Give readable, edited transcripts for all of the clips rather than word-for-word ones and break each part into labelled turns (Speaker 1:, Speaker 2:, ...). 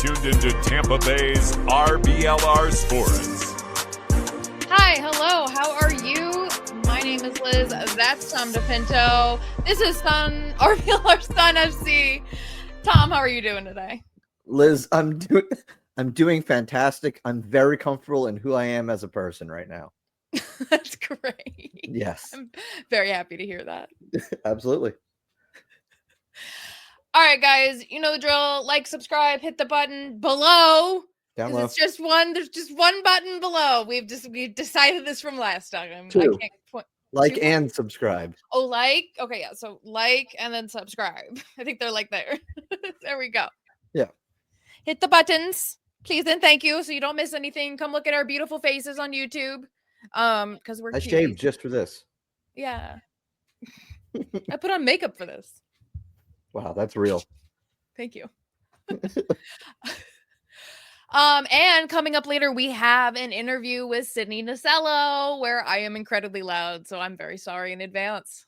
Speaker 1: tuned into Tampa Bay's RBLR Sports.
Speaker 2: Hi, hello, how are you? My name is Liz. That's Tom DePinto. This is RBLR Sun FC. Tom, how are you doing today?
Speaker 3: Liz, I'm doing fantastic. I'm very comfortable in who I am as a person right now.
Speaker 2: That's great.
Speaker 3: Yes.
Speaker 2: I'm very happy to hear that.
Speaker 3: Absolutely.
Speaker 2: All right, guys, you know the drill. Like, subscribe, hit the button below.
Speaker 3: Down low.
Speaker 2: It's just one. There's just one button below. We've decided this from last time.
Speaker 3: Two.
Speaker 2: I can't point.
Speaker 3: Like and subscribe.
Speaker 2: Oh, like? Okay, yeah. So like and then subscribe. I think they're like there. There we go.
Speaker 3: Yeah.
Speaker 2: Hit the buttons, please and thank you, so you don't miss anything. Come look at our beautiful faces on YouTube. Because we're
Speaker 3: I
Speaker 2: cuties.
Speaker 3: shaved just for this.
Speaker 2: Yeah. I put on makeup for this.
Speaker 3: Wow, that's real.
Speaker 2: Thank you. And coming up later, we have an interview with Sydny Nasello where I am incredibly loud, so I'm very sorry in advance.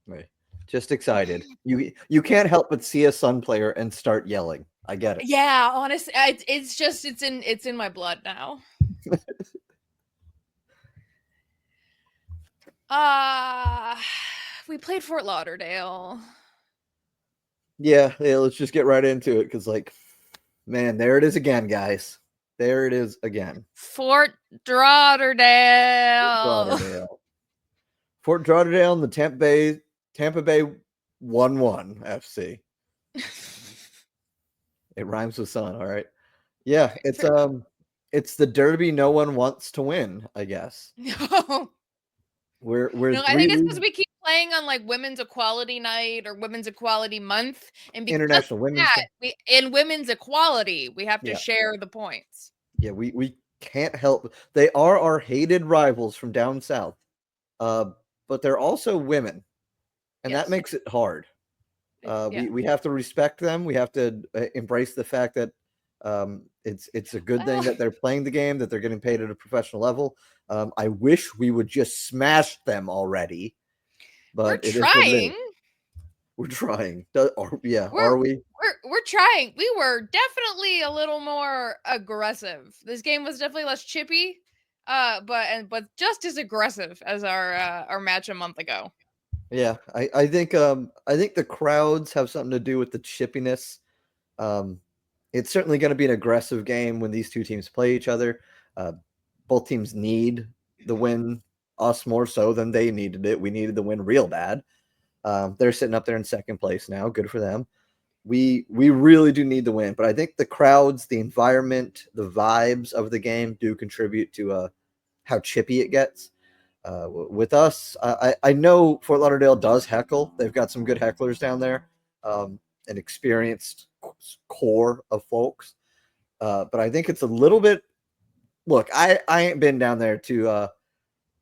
Speaker 3: Right. Just excited. You can't help but see a Sun player and start yelling. I get it.
Speaker 2: Yeah, honestly, it's in my blood now. We played Fort Lauderdale.
Speaker 3: Yeah, let's just get right into it because, man, there it is again, guys. There it is again.
Speaker 2: Fort Lauderdale.
Speaker 3: Fort Lauderdale and the Tampa Bay 1-1 FC. It rhymes with sun, all right. Yeah, it's the derby no one wants to win, I guess. We're
Speaker 2: I think it's because we keep playing on like Women's Equality Night or Women's Equality Month, and because
Speaker 3: International Women's
Speaker 2: Day. In Women's Equality, we have to share the points.
Speaker 3: Yeah, we can't help. They are our hated rivals from down south, but they're also women, and that makes it hard. We have to respect them. We have to embrace the fact that it's a good thing that they're playing the game, that they're getting paid at a professional level. I wish we would just smash them already, but
Speaker 2: we're trying.
Speaker 3: We're trying. Are we?
Speaker 2: We're trying. We were definitely a little more aggressive. This game was definitely less chippy, but just as aggressive as our match a month ago.
Speaker 3: Yeah, I think the crowds have something to do with the chippiness. It's certainly going to be an aggressive game when these two teams play each other. Both teams need the win, us more so than they needed it. We needed the win real bad. They're sitting up there in second place now. Good for them. We really do need the win, but I think the crowds, the environment, the vibes of the game do contribute to how chippy it gets. With us, I know Fort Lauderdale does heckle. They've got some good hecklers down there, an experienced core of folks. But I think it's a little bit. Look, I ain't been down there to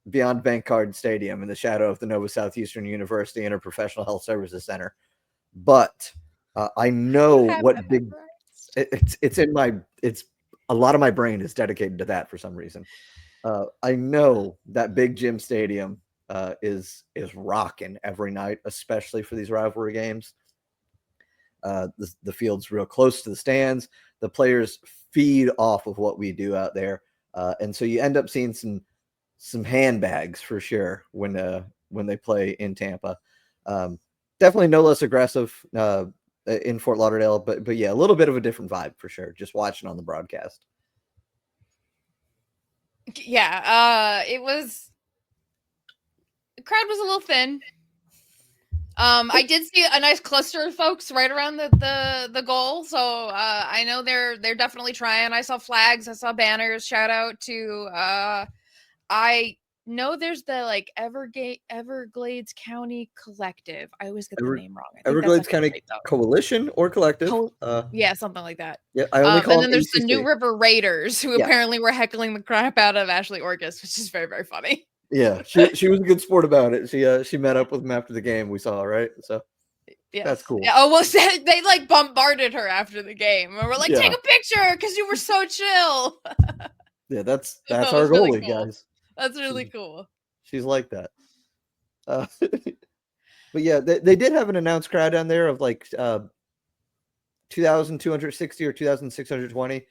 Speaker 3: beyond Bankcard Stadium in the shadow of the Nova Southeastern University Interprofessional Health Services Center, but I know what big. It's a lot of my brain is dedicated to that for some reason. I know that big gym stadium is rocking every night, especially for these rivalry games. The field's real close to the stands. The players feed off of what we do out there, and so you end up seeing some handbags for sure when they play in Tampa. Definitely no less aggressive in Fort Lauderdale, but yeah, a little bit of a different vibe for sure. Just watching on the broadcast.
Speaker 2: Yeah, the crowd was a little thin. I did see a nice cluster of folks right around the goal, so I know they're definitely trying. I saw flags, I saw banners. Shout out to I know there's the Everglades County Collective. I always get the name wrong.
Speaker 3: Everglades County Coalition or Collective.
Speaker 2: Yeah, something like that.
Speaker 3: Yeah, I only call
Speaker 2: and
Speaker 3: them
Speaker 2: then there's
Speaker 3: ACC.
Speaker 2: the New River Raiders, who apparently were heckling the crap out of Ashley Orgis, which is very, very funny.
Speaker 3: Yeah, she was a good sport about it. She met up with him after the game. We saw, right? So that's cool.
Speaker 2: Yeah, almost they bombarded her after the game, and we're like, take a picture because you were so chill.
Speaker 3: Yeah, that's our goalie, really cool. Guys.
Speaker 2: That's really cool.
Speaker 3: She's like that. But yeah, they did have an announced crowd down there of 2,260 or 2,620,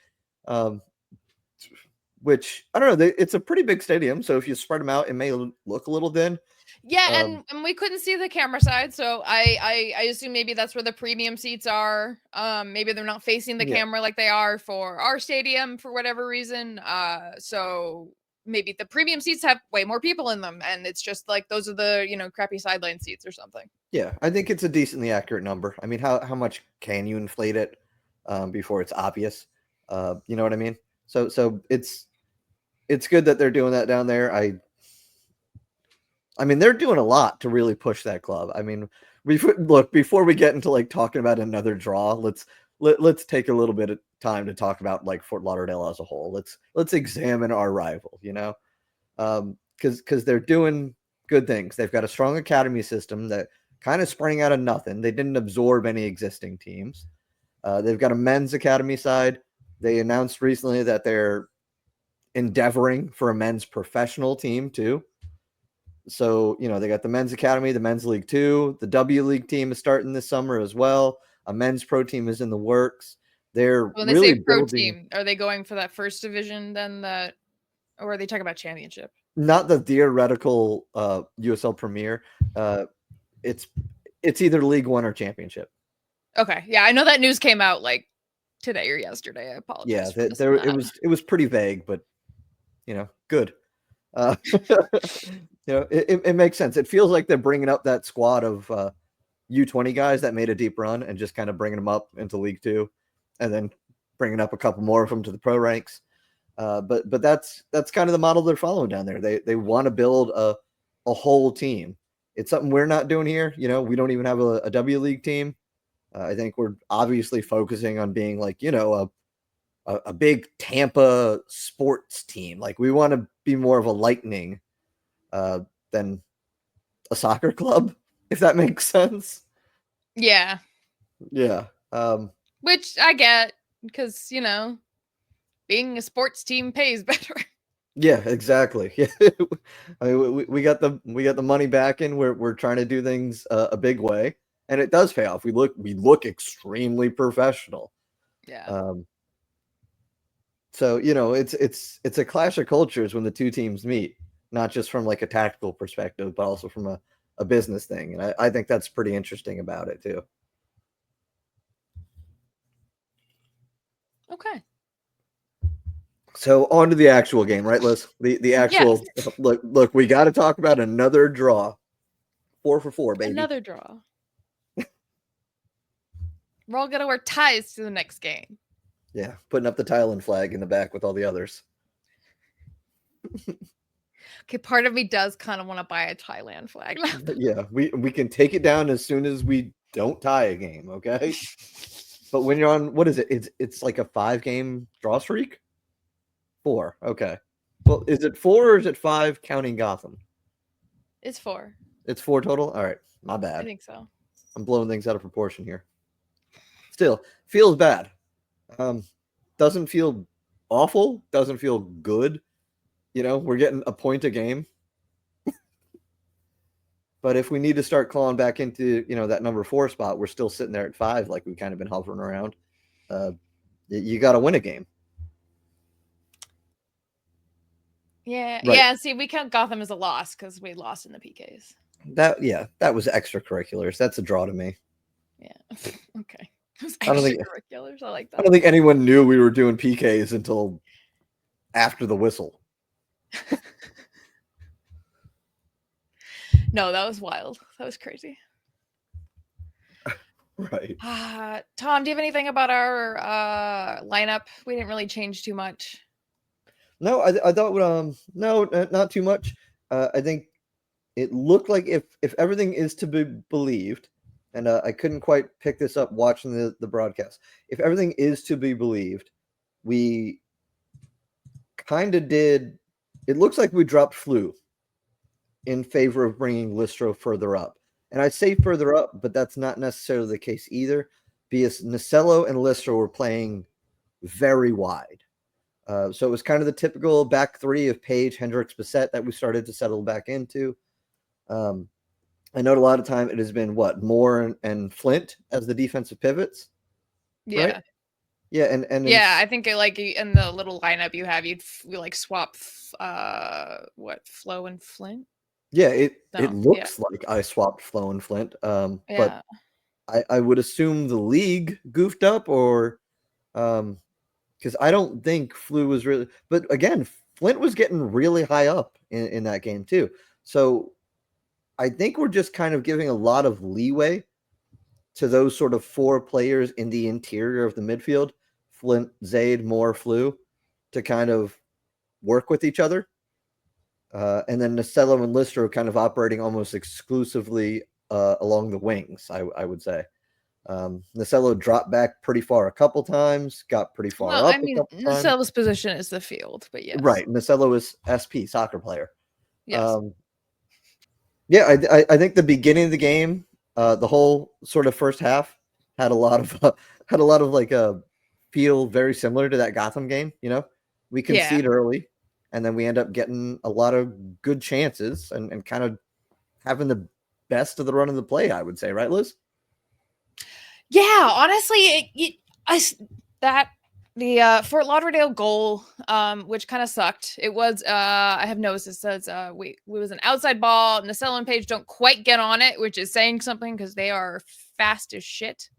Speaker 3: which I don't know. It's a pretty big stadium, so if you spread them out, it may look a little thin.
Speaker 2: Yeah, and we couldn't see the camera side, so I assume maybe that's where the premium seats are. Maybe they're not facing the camera like they are for our stadium for whatever reason. So maybe the premium seats have way more people in them, and it's just like those are the crappy sideline seats or something.
Speaker 3: Yeah, I think it's a decently accurate number. I mean, how much can you inflate it before it's obvious? You know what I mean? So it's good that they're doing that down there. I mean, they're doing a lot to really push that club. I mean, before we get into like talking about another draw, let's take a little bit of time to talk about like Fort Lauderdale as a whole. Let's examine our rival, because they're doing good things. They've got a strong academy system that kind of sprang out of nothing. They didn't absorb any existing teams. They've got a men's academy side. They announced recently that they're endeavoring for a men's professional team too. So, they got the men's academy, the men's league 2, the W League team is starting this summer as well. A men's pro team is in the works. They're
Speaker 2: when they
Speaker 3: really
Speaker 2: say pro
Speaker 3: building,
Speaker 2: team, are they going for that first division then or are they talking about championship?
Speaker 3: not the theoretical USL Premier. It's either League 1 or championship.
Speaker 2: Okay. Yeah, I know that news came out like today or yesterday. I apologize.
Speaker 3: Yeah, it was pretty vague, but good. It makes sense. It feels like they're bringing up that squad of U20 guys that made a deep run and just kind of bringing them up into League 2, and then bringing up a couple more of them to the pro ranks. But that's kind of the model they're following down there. They want to build a whole team. It's something we're not doing here. We don't even have a W League team. I think we're obviously focusing on being like a big Tampa sports team. Like we want to be more of a Lightning than a soccer club, if that makes sense.
Speaker 2: Yeah.
Speaker 3: Yeah.
Speaker 2: Which I get because, being a sports team pays better.
Speaker 3: Yeah, exactly. I mean, we got the money back in. We're trying to do things a big way, and it does pay off. We look extremely professional.
Speaker 2: Yeah.
Speaker 3: So it's a clash of cultures when the two teams meet, not just from like a tactical perspective, but also from a business thing, and I think that's pretty interesting about it too.
Speaker 2: Okay.
Speaker 3: So on to the actual game, right, Liz? The actual look. We got to talk about another draw. 4 for 4, baby.
Speaker 2: Another draw. We're all gonna wear ties to the next game.
Speaker 3: Yeah, putting up the Thailand flag in the back with all the others.
Speaker 2: Okay, part of me does kind of want to buy a Thailand flag.
Speaker 3: Yeah, we can take it down as soon as we don't tie a game, okay? But when you're on, what is it? It's like a 5-game draw streak? 4, okay. Well, is it 4 or is it 5 counting Gotham?
Speaker 2: It's 4.
Speaker 3: It's 4 total? All right, my bad.
Speaker 2: I think so.
Speaker 3: I'm blowing things out of proportion here. Still, feels bad. Doesn't feel awful. Doesn't feel good. We're getting a point a game. But if we need to start clawing back into, that number 4 spot, we're still sitting there at 5, like we've kind of been hovering around. You got to win a game.
Speaker 2: Yeah.
Speaker 3: Right.
Speaker 2: Yeah. See, we count Gotham as a loss because we lost in the PKs.
Speaker 3: That was extracurriculars. That's a draw to me.
Speaker 2: Yeah. Okay.
Speaker 3: I don't think
Speaker 2: extracurriculars. I like that.
Speaker 3: I don't think anyone knew we were doing PKs until after the whistle.
Speaker 2: No, that was wild. That was crazy.
Speaker 3: Right.
Speaker 2: Tom, do you have anything about our lineup? We didn't really change too much.
Speaker 3: No, I thought no, not too much. I think it looked like if everything is to be believed, and I couldn't quite pick this up watching the broadcast. If everything is to be believed, we kind of did. It looks like we dropped Flu in favor of bringing Listro further up. And I say further up, but that's not necessarily the case either, because Nasello and Listro were playing very wide. So it was kind of the typical back 3 of Page, Hendricks, Bissett that we started to settle back into. I know a lot of time it has been Moore and Flint as the defensive pivots.
Speaker 2: Yeah.
Speaker 3: right? Yeah, and
Speaker 2: Yeah, I think in the little lineup you have, we like swap Flo and Flint?
Speaker 3: yeah, it
Speaker 2: No.
Speaker 3: looks like I swapped Flo and Flint, but
Speaker 2: Yeah.
Speaker 3: I would assume the league goofed up or because I don't think Flu was really, but again, Flint was getting really high up in that game too. So I think we're just kind of giving a lot of leeway to those sort of 4 players in the interior of the midfield, Flint, Zaid, Moore, Flu, to kind of work with each other. And then Nasello and Listro kind of operating almost exclusively along the wings, I would say. Nasello dropped back pretty far a couple times, got pretty far
Speaker 2: Well, I
Speaker 3: up a
Speaker 2: mean,
Speaker 3: couple times.
Speaker 2: Nasello's position is the field, but yes.
Speaker 3: Right. Nasello is SP, soccer player.
Speaker 2: Yes.
Speaker 3: Yeah, I think the beginning of the game, the whole sort of first half had a lot of like a feel very similar to that Gotham game. We concede early, and then we end up getting a lot of good chances and kind of having the best of the run of the play. I would say, right, Liz?
Speaker 2: Yeah, honestly, the Fort Lauderdale goal, which kind of sucked. It was I have noticed it says we was an outside ball. Nasello and Page don't quite get on it, which is saying something because they are fast as shit.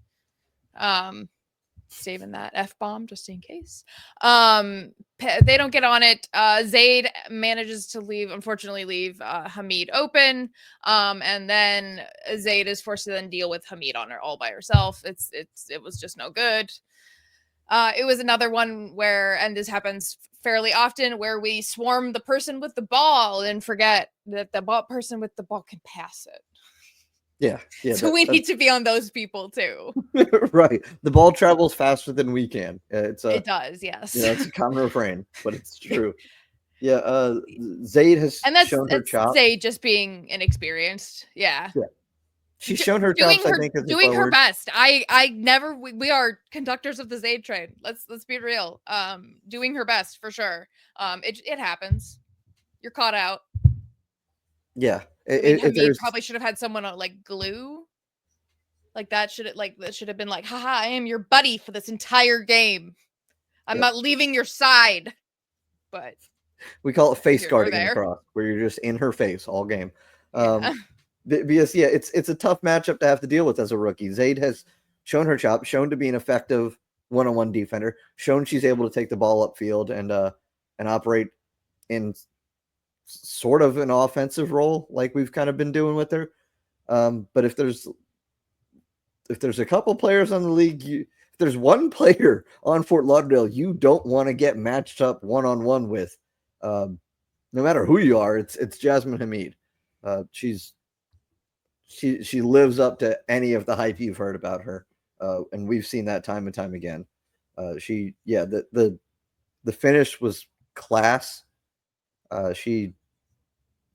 Speaker 2: Saving that F-bomb just in case. They don't get on it. Zaid manages to unfortunately leave Hamid open. And then Zaid is forced to then deal with Hamid on her all by herself. It was just no good. It was another one where, and this happens fairly often, where we swarm the person with the ball and forget that the person with the ball can pass it.
Speaker 3: Yeah.
Speaker 2: So we need to be on those people too.
Speaker 3: Right. The ball travels faster than we can.
Speaker 2: It does, yes.
Speaker 3: It's a common refrain, but it's true. Yeah. Zaid has shown her chops.
Speaker 2: Zaid just being inexperienced. Yeah.
Speaker 3: She's shown her chops, I think,
Speaker 2: doing her best. We are conductors of the Zaid train. Let's be real. Doing her best for sure. It happens. You're caught out.
Speaker 3: Yeah.
Speaker 2: Hamid probably should have had someone on like glue. Like that should have been like, haha, I am your buddy for this entire game. I'm not leaving your side. But
Speaker 3: we call it face guarding across, where you're just in her face all game. Because it's a tough matchup to have to deal with as a rookie. Zaid has shown her chops, shown to be an effective one-on-one defender, shown she's able to take the ball upfield and operate in sort of an offensive role like we've kind of been doing with her. But if there's a couple players on the league, if there's one player on Fort Lauderdale you don't want to get matched up one-on-one with, no matter who you are, it's Jasmine Hamid. She lives up to any of the hype you've heard about her, and we've seen that time and time again. The finish was class.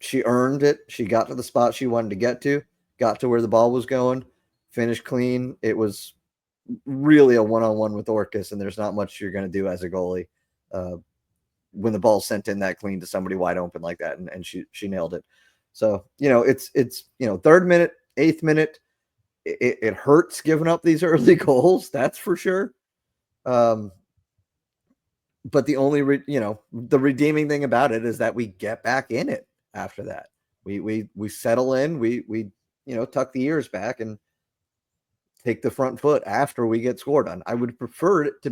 Speaker 3: She earned it. She got to the spot she wanted to get to, got to where the ball was going, finished clean. It was really a one-on-one with Orcus, and there's not much you're going to do as a goalie when the ball's sent in that clean to somebody wide open like that, and she nailed it. So, it's 3rd minute, 8th minute, it hurts giving up these early goals, that's for sure. But the only, the redeeming thing about it is that we get back in it after that. We settle in, we tuck the ears back and take the front foot after we get scored on. I would prefer to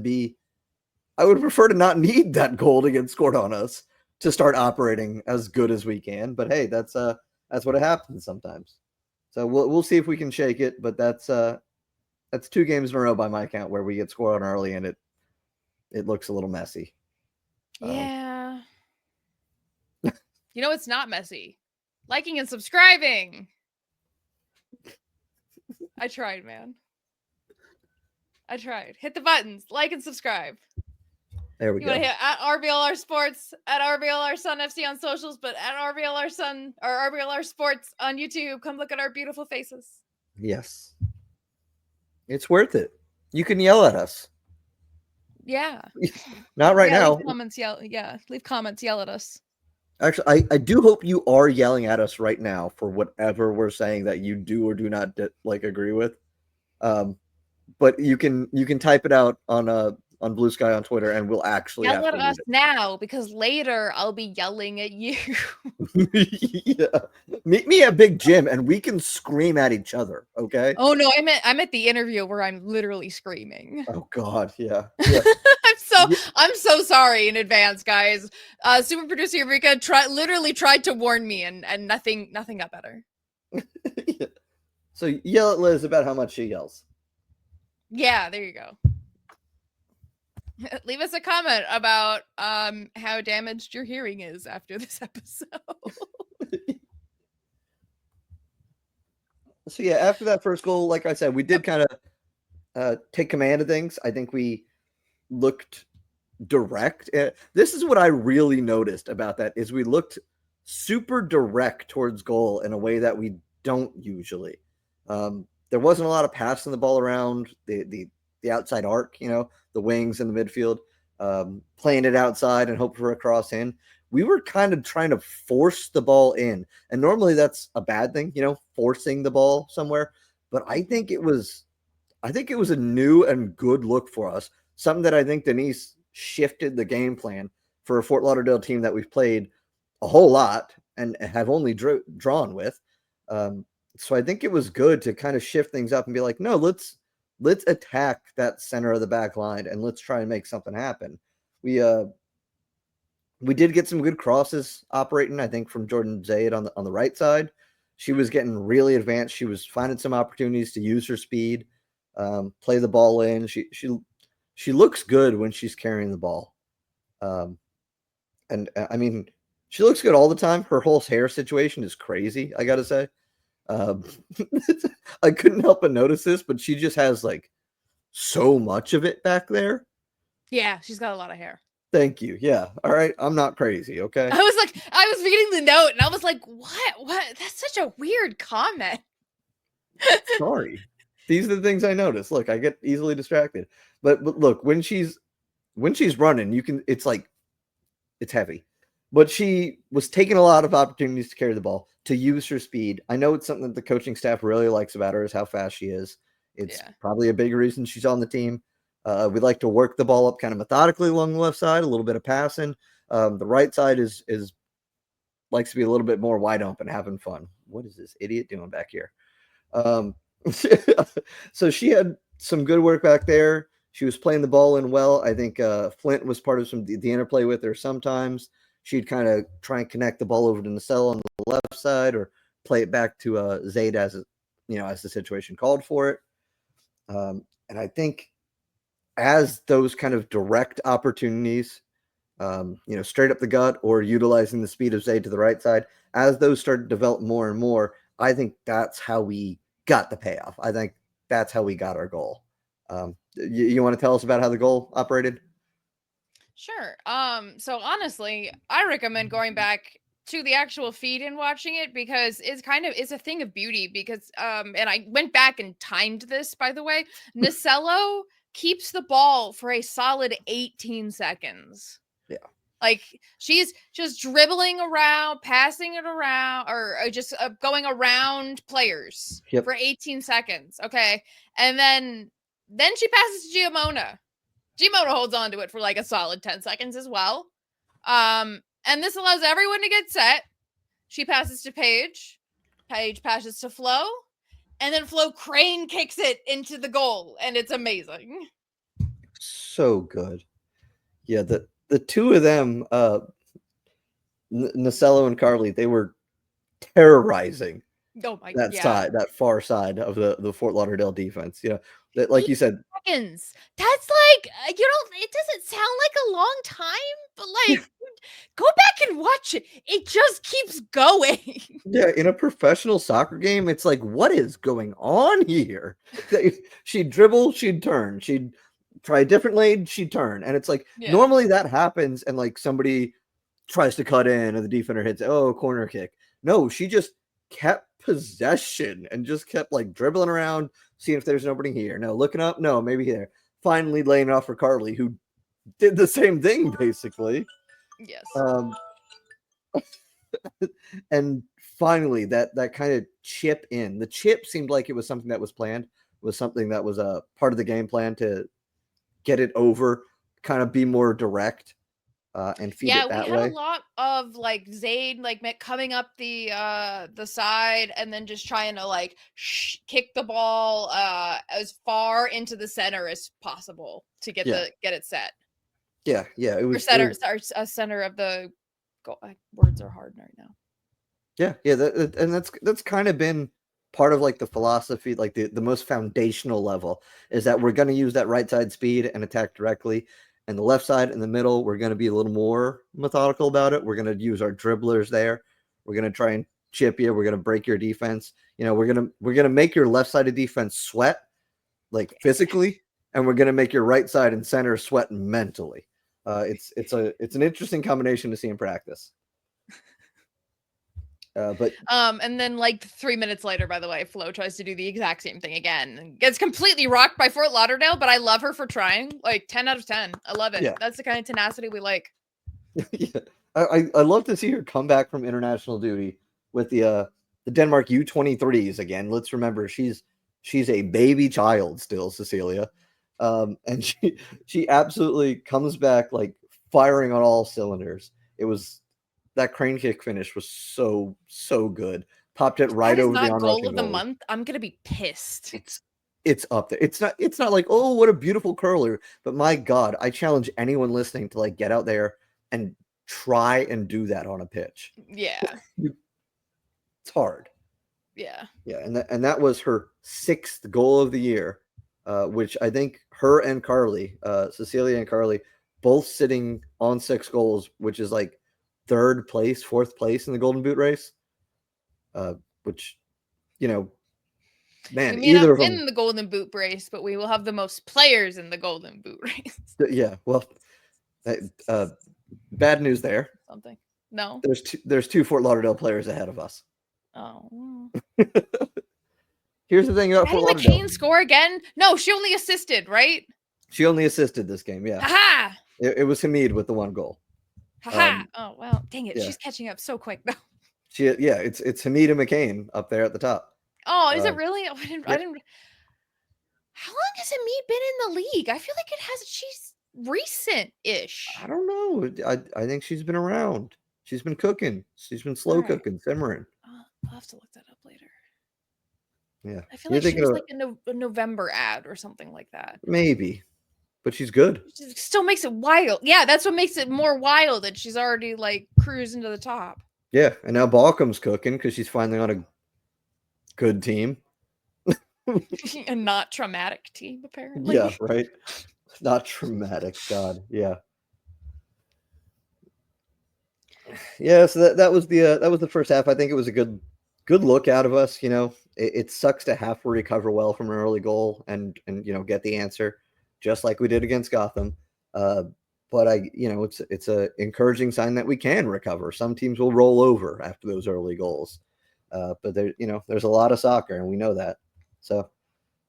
Speaker 3: not need that goal to get scored on us to start operating as good as we can. But hey, that's what happens sometimes. So we'll see if we can shake it. But that's 2 games in a row by my count where we get scored on early and it looks a little messy.
Speaker 2: Yeah. It's not messy. Liking and subscribing. I tried, man. I tried. Hit the buttons. Like and subscribe.
Speaker 3: There we go.
Speaker 2: You want to hit at RBLR Sports, at RBLR Sun FC on socials, but at RBLR Sun or RBLR Sports on YouTube. Come look at our beautiful faces.
Speaker 3: Yes. It's worth it. You can yell at us.
Speaker 2: Yeah.
Speaker 3: Not right now.
Speaker 2: Leave comments, leave comments, yell at us.
Speaker 3: Actually, I do hope you are yelling at us right now for whatever we're saying that you do or do not agree with. but you can type it out on Blue Sky on Twitter, and we'll actually
Speaker 2: Yell
Speaker 3: have
Speaker 2: at
Speaker 3: to
Speaker 2: us
Speaker 3: read
Speaker 2: now because later I'll be yelling at you.
Speaker 3: it. Yeah. Meet me at Big Jim, and we can scream at each other. Okay.
Speaker 2: Oh no, I'm at the interview where I'm literally screaming.
Speaker 3: Oh God. Yeah. Yeah.
Speaker 2: I'm so sorry in advance, guys. Super producer Eureka literally tried to warn me, and nothing got better.
Speaker 3: Yeah. So yell at Liz about how much she yells.
Speaker 2: Yeah, there you go. Leave us a comment about how damaged your hearing is after this episode.
Speaker 3: So yeah, after that first goal, like I said, we did kind of take command of things. I think we looked direct. This is what I really noticed about that is we looked super direct towards goal in a way that we don't usually. There wasn't a lot of passing the ball around the outside arc, the wings in the midfield, playing it outside and hope for a cross in. We were kind of trying to force the ball in, and normally that's a bad thing, forcing the ball somewhere. But I think it was a new and good look for us. Something that I think Denise shifted the game plan for a Fort Lauderdale team that we've played a whole lot and have only drawn with. So I think it was good to kind of shift things up and be like, no, let's attack that center of the back line and let's try and make something happen. We did get some good crosses operating, I think, from Jordan Zaid on the right side. She was getting really advanced. She was finding some opportunities to use her speed, play the ball in. She looks good when she's carrying the ball. And I mean, she looks good all the time. Her whole hair situation is crazy, I got to say. I couldn't help but notice this, but she just has like so much of it back there.
Speaker 2: Yeah, she's got a lot of hair.
Speaker 3: Thank you. Yeah. All right. I'm not crazy. Okay.
Speaker 2: I was reading the note and I was like, what? That's such a weird comment.
Speaker 3: Sorry. These are the things I notice. Look, I get easily distracted. But look, when she's running, it's heavy. But she was taking a lot of opportunities to carry the ball, to use her speed. I know it's something that the coaching staff really likes about her is how fast she is. It's probably a big reason she's on the team. We like to work the ball up kind of methodically along the left side, a little bit of passing. The right side is likes to be a little bit more wide open, having fun. What is this idiot doing back here? So she had some good work back there. She was playing the ball in well. I think Flint was part of the interplay with her sometimes. She'd kind of try and connect the ball over to Nasello on the left side or play it back to Zaid as the situation called for it. And I think as those kind of direct opportunities, straight up the gut or utilizing the speed of Zaid to the right side, as those start to develop more and more, I think that's how we got the payoff. I think that's how we got our goal. You want to tell us about how the goal operated?
Speaker 2: Sure. So honestly, I recommend going back to the actual feed and watching it because it's a thing of beauty because and I went back and timed this, by the way. Nasello keeps the ball for a solid 18 seconds.
Speaker 3: Yeah.
Speaker 2: Like she's just dribbling around, passing it around, or just going around players for 18 seconds. Okay. And then she passes to Giamona. Giamona holds on to it for like a solid 10 seconds as well. And this allows everyone to get set. She passes to Paige. Paige passes to Flo. And then Flo crane kicks it into the goal. And it's amazing.
Speaker 3: So good. Yeah, the two of them, Nasello and Carly, they were terrorizing that far side of the Fort Lauderdale defense. That, like you said,
Speaker 2: seconds. That's like it doesn't sound like a long time, but like go back and watch it. It just keeps going.
Speaker 3: Yeah, in a professional soccer game, it's like, what is going on here? She'd dribble, she'd turn, she'd try a different lane, she'd turn, and it's like normally that happens, and like somebody tries to cut in, and the defender hits, corner kick. No, she just kept possession and just kept like dribbling around, seeing if there's nobody here. No, looking up, no, maybe here. Finally laying off for Carly, who did the same thing basically.
Speaker 2: Yes.
Speaker 3: And finally, that kind of chip in. The chip seemed like it was something that was planned. was something that was a part of the game plan to get it over, kind of be more direct, and feed
Speaker 2: Yeah,
Speaker 3: it
Speaker 2: we
Speaker 3: that
Speaker 2: had a
Speaker 3: way.
Speaker 2: lot of like Zayd coming up the side and then just trying to like kick the ball as far into the center as possible to get it set.
Speaker 3: Yeah, it was
Speaker 2: Center of the goal. Words are hard right now.
Speaker 3: Yeah, and that's kind of been part of like the philosophy, like the most foundational level is that we're going to use that right side speed and attack directly, and the left side in the middle we're going to be a little more methodical about it. We're going to use our dribblers there. We're going to try and chip you. We're going to break your defense. We're gonna make your left side of defense sweat, like physically, and we're going to make your right side and center sweat mentally. It's an interesting combination to see in practice. But
Speaker 2: and then like 3 minutes later, by the way, Flo tries to do the exact same thing again and gets completely rocked by Fort Lauderdale, but I love her for trying. Like 10 out of 10. I love it.
Speaker 3: Yeah.
Speaker 2: That's the kind of tenacity we like.
Speaker 3: Yeah. I love to see her come back from international duty with the Denmark U23s again. Let's remember she's a baby child still, Cecilia. And she absolutely comes back like firing on all cylinders. That crane kick finish was so good. Popped it right over the
Speaker 2: goal of the month. I'm gonna be pissed.
Speaker 3: It's up there. It's not like, oh, what a beautiful curler, but my God, I challenge anyone listening to like get out there and try and do that on a pitch.
Speaker 2: Yeah,
Speaker 3: it's hard.
Speaker 2: Yeah,
Speaker 3: and that was her 6th goal of the year, which I think her and Carly, Cecilia and Carly, both sitting on 6 goals, which is like 3rd place, 4th place in the Golden Boot race. Which, man,
Speaker 2: we may
Speaker 3: either
Speaker 2: not
Speaker 3: of them
Speaker 2: win the Golden Boot race, but we will have the most players in the Golden Boot race.
Speaker 3: Yeah, well, bad news there.
Speaker 2: Something. No,
Speaker 3: there's 2 Fort Lauderdale players ahead of us.
Speaker 2: Oh.
Speaker 3: Here's the thing about Fort Lauderdale.
Speaker 2: McCain score again? No, she only assisted, right?
Speaker 3: She only assisted this game. Yeah.
Speaker 2: Ha!
Speaker 3: It was Hamid with the 1 goal.
Speaker 2: Ha! Oh well, dang it! Yeah. She's catching up so quick though.
Speaker 3: It's Hamid and McCain up there at the top.
Speaker 2: Oh, is it really? Oh, I didn't. How long has Hamid been in the league? I feel like she's recent-ish.
Speaker 3: I don't know. I think she's been around. She's been cooking. She's been slow cooking, simmering.
Speaker 2: I'll have to look that up later.
Speaker 3: Yeah.
Speaker 2: I feel like she was like a November ad or something like that.
Speaker 3: Maybe. But she's good.
Speaker 2: It still makes it wild. Yeah, that's what makes it more wild that she's already like cruising to the top.
Speaker 3: Yeah, and now Balcom's cooking because she's finally on a good team.
Speaker 2: A not traumatic team, apparently.
Speaker 3: Yeah, right. Not traumatic. God, yeah. Yeah, so that was the first half. I think it was a good look out of us. It sucks to have to recover well from an early goal and get the answer, just like we did against Gotham. But it's a encouraging sign that we can recover. Some teams will roll over after those early goals, but there's a lot of soccer, and we know that. So,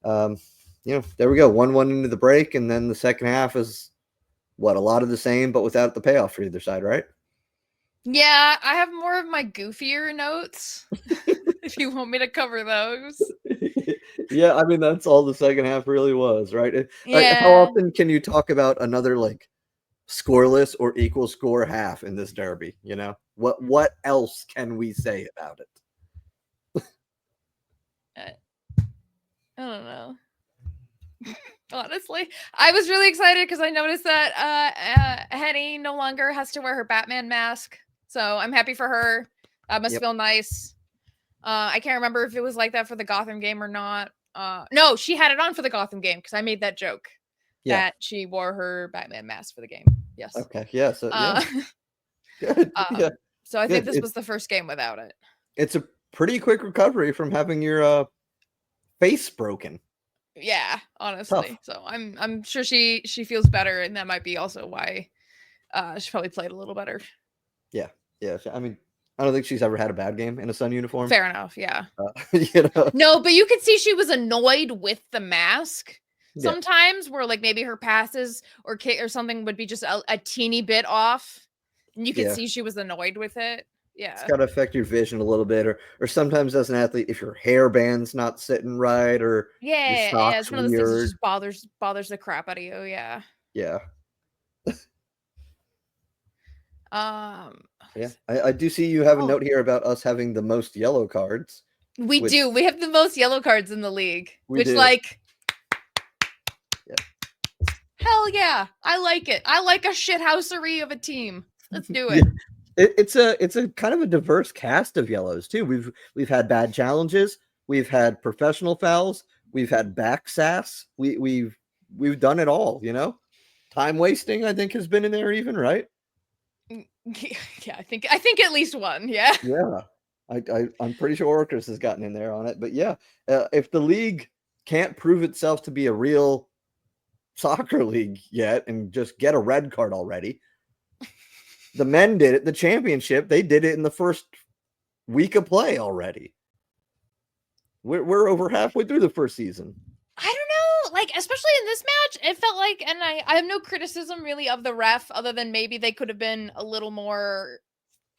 Speaker 3: there we go, 1-1 into the break, and then the second half is a lot of the same, but without the payoff for either side, right?
Speaker 2: Yeah, I have more of my goofier notes. If you want me to cover those.
Speaker 3: Yeah, I mean that's all the second half really was, right?
Speaker 2: Yeah.
Speaker 3: How often can you talk about another like scoreless or equal score half in this derby? What else can we say about it?
Speaker 2: I don't know. Honestly, I was really excited because I noticed that Henny no longer has to wear her Batman mask, so I'm happy for her. Must feel nice. I can't remember if it was like that for the Gotham game or not. No, she had it on for the Gotham game because I made that joke that she wore her Batman mask for the game. Yes.
Speaker 3: Okay. Yeah. So Good. Yeah.
Speaker 2: So I think this was the first game without it.
Speaker 3: It's a pretty quick recovery from having your face broken.
Speaker 2: Yeah, honestly. Tough. So I'm sure she feels better, and that might be also why she probably played a little better.
Speaker 3: Yeah. I mean, I don't think she's ever had a bad game in a Sun uniform.
Speaker 2: Fair enough. Yeah. No, but you could see she was annoyed with the mask sometimes, where like maybe her passes or kick or something would be just a teeny bit off, and you could see she was annoyed with it. Yeah.
Speaker 3: It's got to affect your vision a little bit, or sometimes as an athlete, if your hairband's not sitting right or your
Speaker 2: Yeah,
Speaker 3: sock's
Speaker 2: it's one of those things that
Speaker 3: weird.
Speaker 2: just bothers the crap out of you, yeah.
Speaker 3: Yeah.
Speaker 2: Um,
Speaker 3: Yeah. I do see you have a
Speaker 2: oh,
Speaker 3: note here about us having the most yellow cards.
Speaker 2: we
Speaker 3: which
Speaker 2: do. We have the most yellow cards in the league,
Speaker 3: We
Speaker 2: which,
Speaker 3: do.
Speaker 2: like,
Speaker 3: Yeah.
Speaker 2: hell yeah, I like it. I like a shithousery of a team. Let's do
Speaker 3: Yeah.
Speaker 2: it.
Speaker 3: It's a kind of a diverse cast of yellows too. We've had bad challenges, we've had professional fouls, we've had back sass. We've done it all, you know. Time wasting, I think, has been in there even, right?
Speaker 2: Yeah, I think at least one. Yeah.
Speaker 3: Yeah. I'm pretty sure Orcus has gotten in there on it, but yeah, if the league can't prove itself to be a real soccer league yet and just get a red card already, the men did it. The championship, they did it in the first week of play already. We're over halfway through the first season.
Speaker 2: I don't know, like, especially in this match, it felt like, and I have no criticism really of the ref, other than maybe they could have been a little more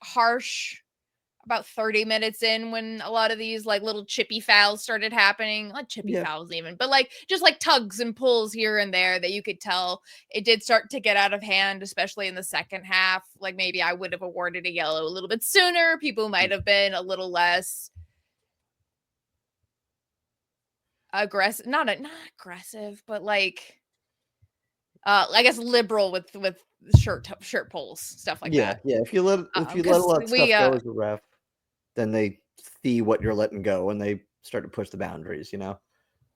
Speaker 2: harsh about 30 minutes in when a lot of these like little chippy fouls started happening. Not chippy fouls even, but like just like tugs and pulls here and there that you could tell it did start to get out of hand, especially in the second half. Like maybe I would have awarded a yellow a little bit sooner. People might have been a little less aggressive, not aggressive, but like I guess liberal with shirt pulls, stuff like that.
Speaker 3: Yeah. If you let a lot of stuff go as a ref, then they see what you're letting go and they start to push the boundaries, you know.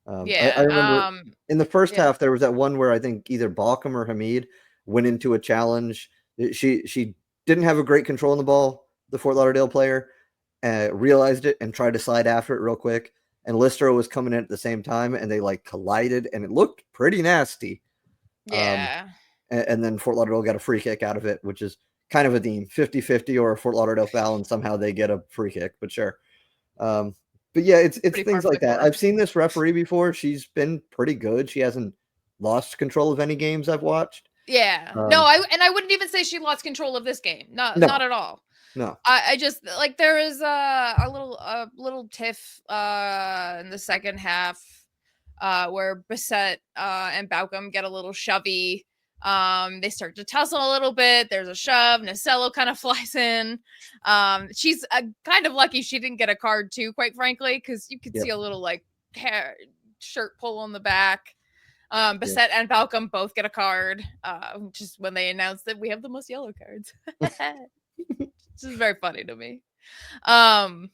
Speaker 3: I remember in the first half there was that one where I think either Balcom or Hamid went into a challenge. She didn't have a great control on the ball, the Fort Lauderdale player, realized it and tried to slide after it real quick. And Listro was coming in at the same time, and they like collided, and it looked pretty nasty.
Speaker 2: Yeah.
Speaker 3: And then Fort Lauderdale got a free kick out of it, which is kind of a theme, 50-50 or a Fort Lauderdale foul, and somehow they get a free kick, but sure. But yeah, it's things like that. I've seen this referee before. She's been pretty good. She hasn't lost control of any games I've watched.
Speaker 2: Yeah. No, I wouldn't even say she lost control of this game. Not at all.
Speaker 3: No.
Speaker 2: I just like there is a little tiff in the second half where Bissett and Baucom get a little shovey. They start to tussle a little bit. There's a shove. Nasello kind of flies in. She's kind of lucky she didn't get a card too, quite frankly, because you could see a little like hair shirt pull on the back. Bissett and Baucom both get a card, which is when they announced that we have the most yellow cards. This is very funny to me. And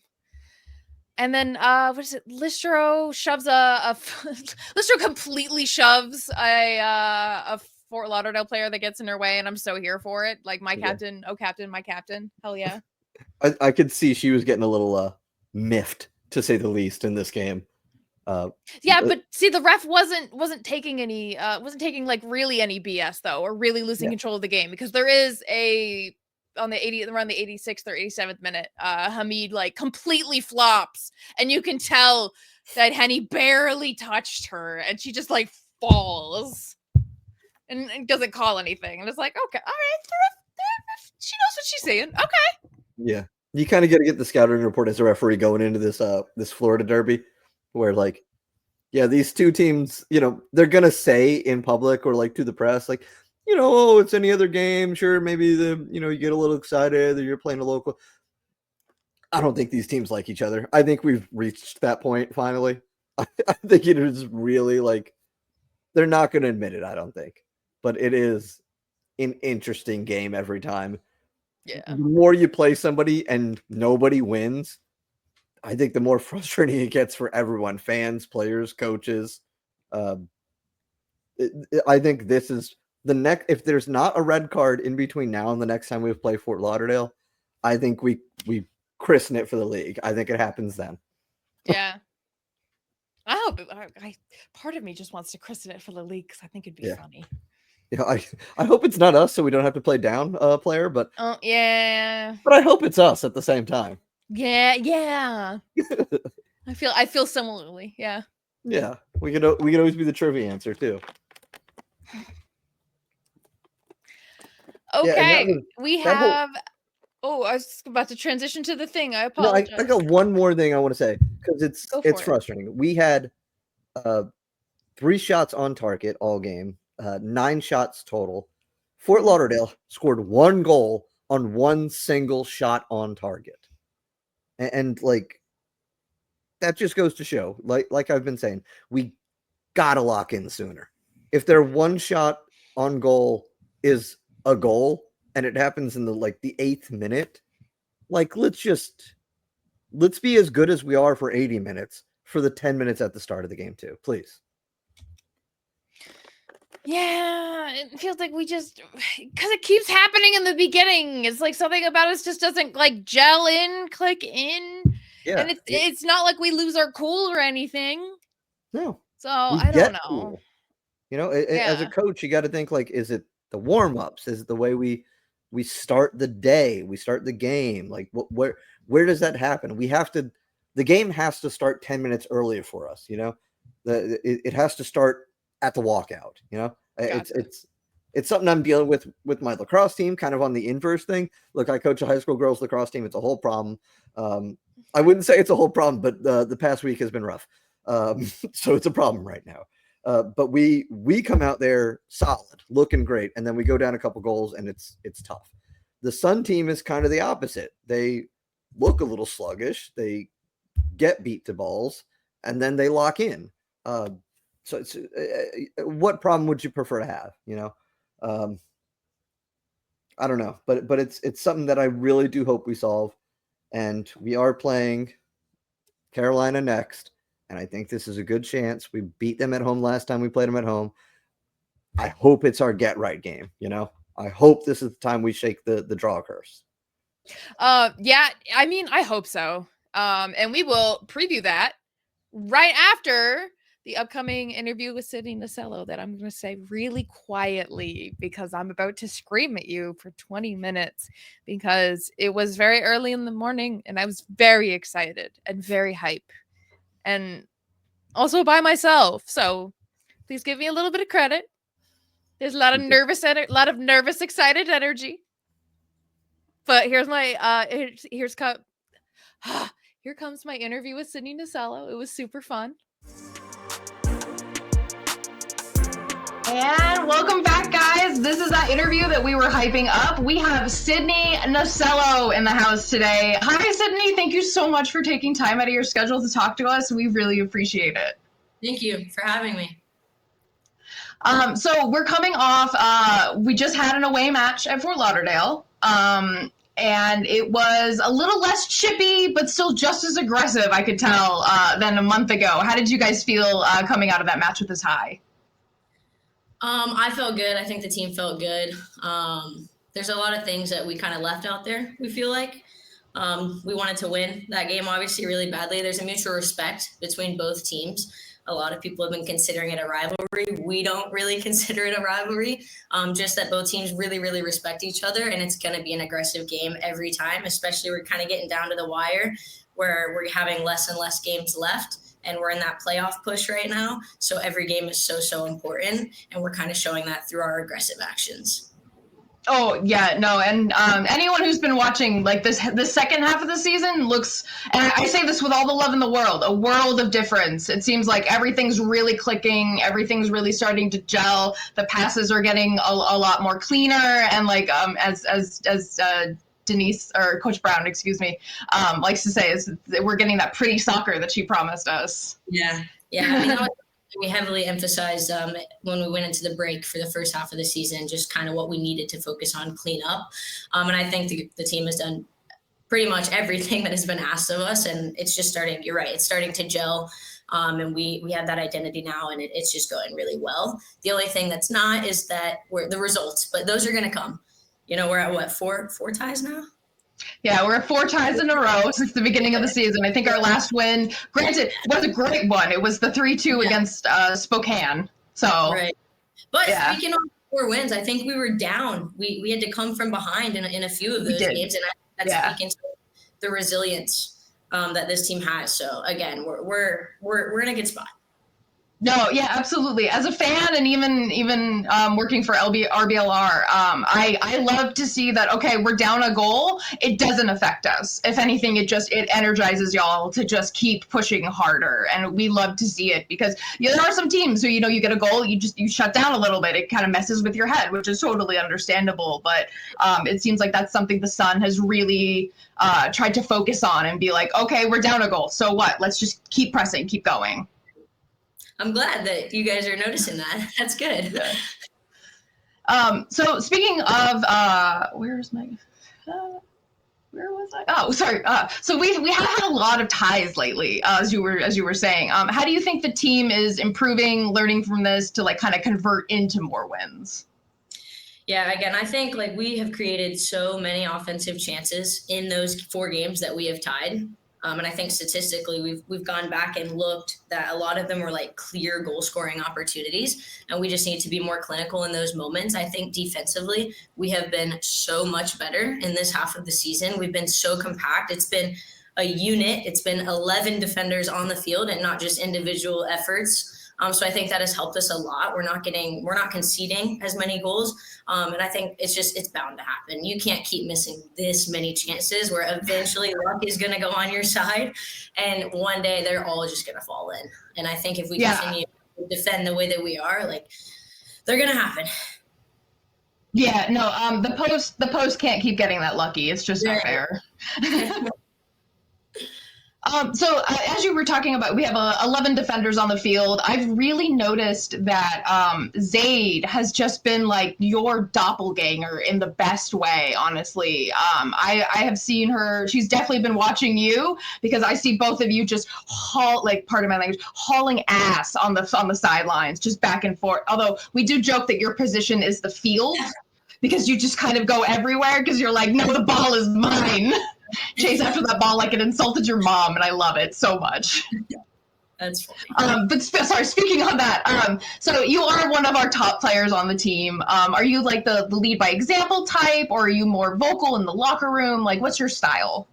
Speaker 2: then what is it? Listro shoves Listro completely shoves a Fort Lauderdale player that gets in her way, and I'm so here for it. Like my captain, oh captain, my captain, hell yeah.
Speaker 3: I could see she was getting a little miffed, to say the least, in this game.
Speaker 2: But see, the ref wasn't taking any like really any BS though, or really losing control of the game, because there is around the 86th or 87th minute, Hamid like completely flops, and you can tell that Henny barely touched her, and she just like falls and doesn't call anything, and it's like, okay, all right, she knows what she's saying. Okay.
Speaker 3: Yeah, you kind of got to get the scouting report as a referee going into this Florida derby, where like, yeah, these two teams, you know, they're gonna say in public or like to the press, like, you know, oh, it's any other game. Sure, maybe you get a little excited that you're playing a local. I don't think these teams like each other. I think we've reached that point finally. I think it is really like they're not going to admit it. I don't think, but it is an interesting game every time.
Speaker 2: Yeah.
Speaker 3: The more you play somebody and nobody wins, I think the more frustrating it gets for everyone: fans, players, coaches. I think this is the next. If there's not a red card in between now and the next time we play Fort Lauderdale, I think we christen it for the league. I think it happens then.
Speaker 2: Yeah. I hope part of me just wants to christen it for the league because I think it'd be funny.
Speaker 3: Yeah, I hope it's not us, so we don't have to play down a player, but
Speaker 2: yeah.
Speaker 3: But I hope it's us at the same time.
Speaker 2: Yeah. I feel similarly. Yeah.
Speaker 3: Yeah, we could always be the trivia answer too.
Speaker 2: Okay, we have. Oh, I was about to transition to the thing. I
Speaker 3: No, I
Speaker 2: apologize.
Speaker 3: got one more thing I want to say because
Speaker 2: Go
Speaker 3: it's
Speaker 2: for it.
Speaker 3: frustrating. We had 3 shots on target all game, 9 shots total. Fort Lauderdale scored 1 goal on 1 single shot on target. And like that just goes to show, like I've been saying, we gotta lock in sooner. If their 1 shot on goal is a goal and it happens in the 8th minute, let's be as good as we are for 80 minutes for the 10 minutes at the start of the game too, please.
Speaker 2: Yeah, it feels like we just, because it keeps happening in the beginning. It's like something about us just doesn't gel in, click in.
Speaker 3: Yeah.
Speaker 2: And it's not like we lose our cool or anything.
Speaker 3: No.
Speaker 2: So I don't know.
Speaker 3: Cool. As a coach, you got to think is it the warm-ups? Is it the way we start the day, we start the game? Where does that happen? The game has to start 10 minutes earlier for us, it has to start at the walkout,
Speaker 2: Gotcha.
Speaker 3: It's something I'm dealing with my lacrosse team, kind of on the inverse thing. Look, I coach a high school girls lacrosse team. It's a whole problem. I wouldn't say it's a whole problem, but the past week has been rough. So it's a problem right now. But we come out there solid, looking great, and then we go down a couple goals, and it's tough. The Sun team is kind of the opposite. They look a little sluggish. They get beat to balls, and then they lock in. So it's what problem would you prefer to have? I don't know, but it's something that I really do hope we solve. And we are playing Carolina next. And I think this is a good chance. We beat them at home last time we played them at home. I hope it's our get right game. I hope this is the time we shake the draw curse.
Speaker 2: Yeah, I mean, I hope so. And we will preview that right after the upcoming interview with Sydny Nasello that I'm going to say really quietly because I'm about to scream at you for 20 minutes because it was very early in the morning and I was very excited and very hype. And also by myself. So please give me a little bit of credit. There's a lot of nervous, excited energy. But here's my here comes my interview with Sydny Nasello. It was super fun. And welcome back, guys. This is that interview that we were hyping up. We have Sydny Nasello in the house today. Hi, Sydny. Thank you so much for taking time out of your schedule to talk to us. We really appreciate it.
Speaker 4: Thank you for having me.
Speaker 2: So we're coming off, we just had an away match at Fort Lauderdale. And it was a little less chippy, but still just as aggressive, I could tell, than a month ago. How did you guys feel coming out of that match with this high?
Speaker 4: I felt good. I think the team felt good. There's a lot of things that we kind of left out there, we feel like. We wanted to win that game, obviously, really badly. There's a mutual respect between both teams. A lot of people have been considering it a rivalry. We don't really consider it a rivalry, just that both teams really, really respect each other, and it's going to be an aggressive game every time, especially we're kind of getting down to the wire where we're having less and less games left, and we're in that playoff push right now. So every game is so, so important, and we're kind of showing that through our aggressive actions.
Speaker 2: Oh, yeah, no, and anyone who's been watching, the second half of the season looks, and I say this with all the love in the world, a world of difference. It seems like everything's really clicking, everything's really starting to gel, the passes are getting a lot more cleaner, and as Denise, or Coach Brown, excuse me, likes to say, is we're getting that pretty soccer that she promised us.
Speaker 4: Yeah. I mean, we heavily emphasized when we went into the break for the first half of the season, just kind of what we needed to focus on, clean up. And I think the team has done pretty much everything that has been asked of us. And it's just starting, you're right, it's starting to gel. And we have that identity now, and it's just going really well. The only thing that's not is that we're the results, but those are going to come. We're at what, four ties now?
Speaker 2: Yeah, we're at 4 ties in a row since the beginning of the season. I think our last win, granted, was a great one. It was the 3-2 against Spokane. So,
Speaker 4: right. But speaking of 4 wins, I think we were down. We had to come from behind in a few of those games, and that's speaking to the resilience that this team has. So again, we're in a good spot.
Speaker 5: No, yeah, absolutely. As a fan and even working for RBLR, I love to see that, okay, we're down a goal. It doesn't affect us. If anything, it energizes y'all to just keep pushing harder. And we love to see it because there are some teams who, you get a goal, you shut down a little bit. It kind of messes with your head, which is totally understandable. But it seems like that's something the Sun has really tried to focus on and be like, okay, we're down a goal. So what? Let's just keep pressing, keep going.
Speaker 4: I'm glad that you guys are noticing that. That's good.
Speaker 5: So speaking of, where was I? Oh, sorry. So we have had a lot of ties lately, as you were saying. How do you think the team is improving, learning from this to like kind of convert into more wins?
Speaker 4: Yeah, again, I think like we have created so many offensive chances in those 4 games that we have tied. And I think statistically, we've gone back and looked that a lot of them were like clear goal scoring opportunities, and we just need to be more clinical in those moments. I think defensively, we have been so much better in this half of the season. We've been so compact. It's been a unit. It's been 11 defenders on the field and not just individual efforts. So I think that has helped us a lot. We're not conceding as many goals. And I think it's bound to happen. You can't keep missing this many chances where eventually luck is going to go on your side. And one day they're all just going to fall in. And I think if we continue to defend the way that we are, like they're going to happen.
Speaker 5: Yeah, no, the post can't keep getting that lucky. It's just not fair. So as you were talking about, we have 11 defenders on the field. I've really noticed that Zaid has just been like your doppelganger in the best way, honestly. I have seen her. She's definitely been watching you because I see both of you just pardon my language, hauling ass on the sidelines, just back and forth. Although we do joke that your position is the field because you just kind of go everywhere because you're like, no, the ball is mine. Chase after that ball like it insulted your mom, and I love it so much.
Speaker 4: That's funny.
Speaker 5: But sorry, speaking on that, so you are one of our top players on the team. Are you like the lead by example type, or are you more vocal in the locker room? Like, what's your style?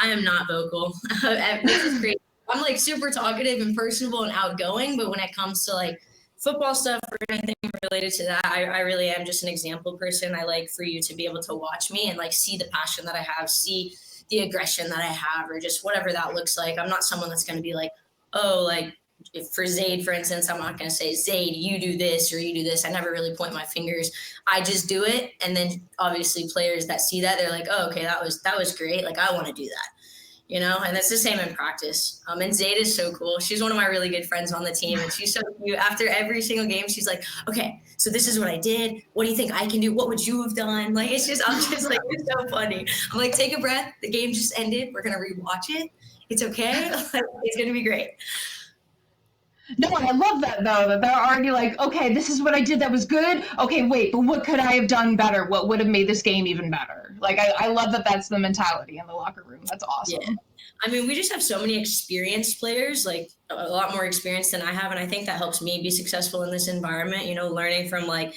Speaker 4: I am not vocal. This is great. I'm like super talkative and personable and outgoing, but when it comes to like football stuff or anything related to that, I really am just an example person. I like for you to be able to watch me and like see the passion that I have, see the aggression that I have, or just whatever that looks like. I'm not someone that's going to be like, oh, like if for Zaid, for instance, I'm not going to say, Zaid, you do this or you do this. I never really point my fingers. I just do it. And then obviously players that see that, they're like, oh, okay, that was great. Like, I want to do that. And that's the same in practice. And Zaid is so cool. She's one of my really good friends on the team, and she's so cute. After every single game, she's like, okay, so this is what I did. What do you think I can do? What would you have done? Like, I'm just like, it's so funny. I'm like, take a breath. The game just ended. We're going to rewatch it. It's okay. It's going to be great.
Speaker 5: No, I love that, though, that they're already like, okay, this is what I did that was good. Okay, wait, but what could I have done better? What would have made this game even better? Like, I love that that's the mentality in the locker room. That's awesome.
Speaker 4: Yeah. I mean, we just have so many experienced players, like a lot more experience than I have. And I think that helps me be successful in this environment, learning from like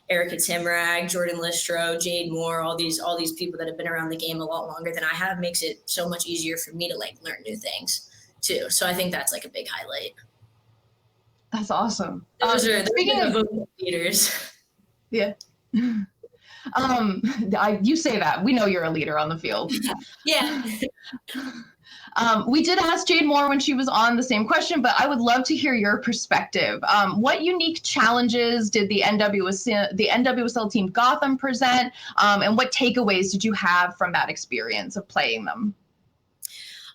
Speaker 4: Erica Timrag, Jordan Listro, Jade Moore, all these people that have been around the game a lot longer than I have makes it so much easier for me to like learn new things too. So I think that's like a big highlight.
Speaker 5: That's awesome.
Speaker 4: Those are vocal leaders.
Speaker 5: Yeah. You say that. We know you're a leader on the field.
Speaker 4: Yeah.
Speaker 5: We did ask Jade Moore when she was on the same question, but I would love to hear your perspective. What unique challenges did the NWSL team Gotham present, and what takeaways did you have from that experience of playing them?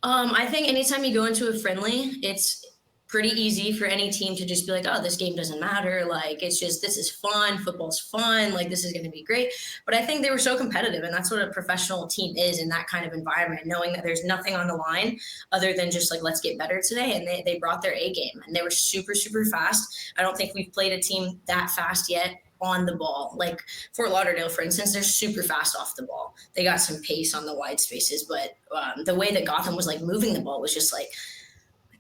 Speaker 4: I think anytime you go into a friendly, it's pretty easy for any team to just be like, oh, this game doesn't matter. Like, it's just, this is fun. Football's fun. Like, this is going to be great. But I think they were so competitive, and that's what a professional team is in that kind of environment, knowing that there's nothing on the line other than just like, let's get better today. And they brought their A game, and they were super, super fast. I don't think we've played a team that fast yet on the ball. Like Fort Lauderdale, for instance, they're super fast off the ball. They got some pace on the wide spaces, but the way that Gotham was like moving the ball was just like,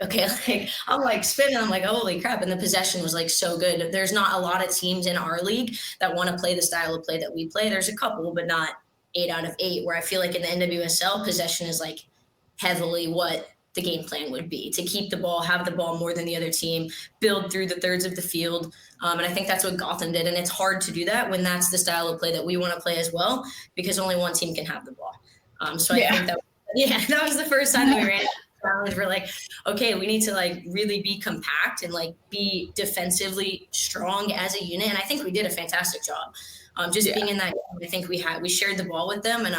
Speaker 4: okay, like I'm like spinning, I'm like, holy crap. And the possession was like so good. There's not a lot of teams in our league that want to play the style of play that we play. There's a couple, but not 8 out of 8, where I feel like in the NWSL, possession is like heavily what the game plan would be, to keep the ball, have the ball more than the other team, build through the thirds of the field. And I think that's what Gotham did. And it's hard to do that when that's the style of play that we want to play as well, because only one team can have the ball. So I think that was the first time that we ran into the challenge. We're like, okay, we need to like really be compact and like be defensively strong as a unit. And I think we did a fantastic job. Being in that game, I think we shared the ball with them. And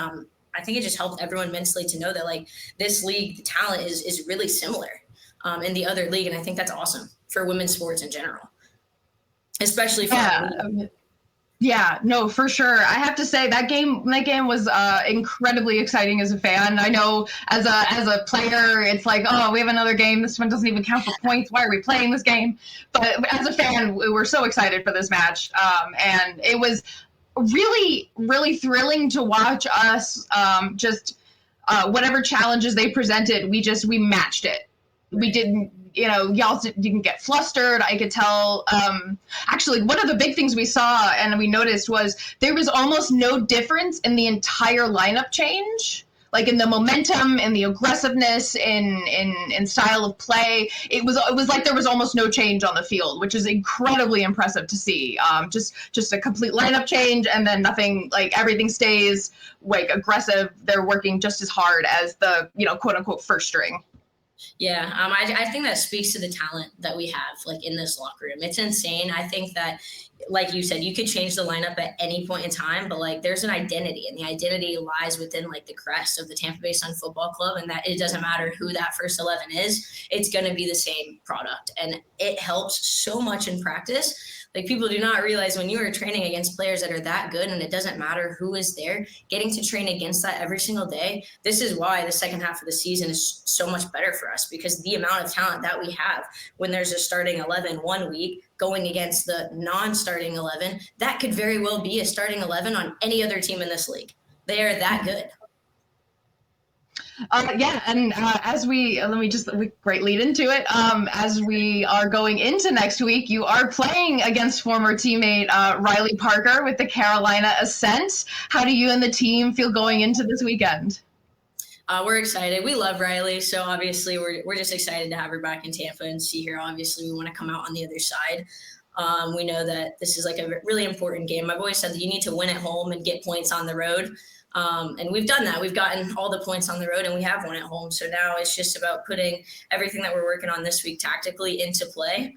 Speaker 4: I think it just helped everyone mentally to know that like this league, the talent is really similar in the other league. And I think that's awesome for women's sports in general, especially for
Speaker 5: Yeah, no, for sure. I have to say that game was incredibly exciting as a fan. I know as a player, it's like, oh, we have another game. This one doesn't even count for points. Why are we playing this game? But as a fan, we were so excited for this match. And it was really, really thrilling to watch us whatever challenges they presented, we matched it. We didn't, y'all didn't get flustered. I could tell. Actually, one of the big things we saw and we noticed was there was almost no difference in the entire lineup change, like in the momentum and the aggressiveness in style of play. It was like there was almost no change on the field, which is incredibly impressive to see. Just a complete lineup change, and then nothing, like everything stays like aggressive. They're working just as hard as the quote unquote first string.
Speaker 4: Yeah, I think that speaks to the talent that we have, like, in this locker room. It's insane. I think that, like you said, you could change the lineup at any point in time, but, like, there's an identity, and the identity lies within, like, the crest of the Tampa Bay Sun Football Club, and that it doesn't matter who that first 11 is, it's going to be the same product, and it helps so much in practice. Like, people do not realize when you are training against players that are that good, and it doesn't matter who is there, getting to train against that every single day. This is why the second half of the season is so much better for us, because the amount of talent that we have when there's a starting 11 one week going against the non-starting 11, that could very well be a starting 11 on any other team in this league. They are that good. Great lead into it. As we are going into next week, you are playing against former teammate Riley Parker with the Carolina Ascent. How do you and the team feel going into this weekend? We're excited. We love Riley, so obviously we're just excited to have her back in Tampa and see her. Obviously, we want to come out on the other side. We know that this is like a really important game. I've always said that you need to win at home and get points on the road. And we've done that. We've gotten all the points on the road, and we have won at home. So now it's just about putting everything that we're working on this week tactically into play,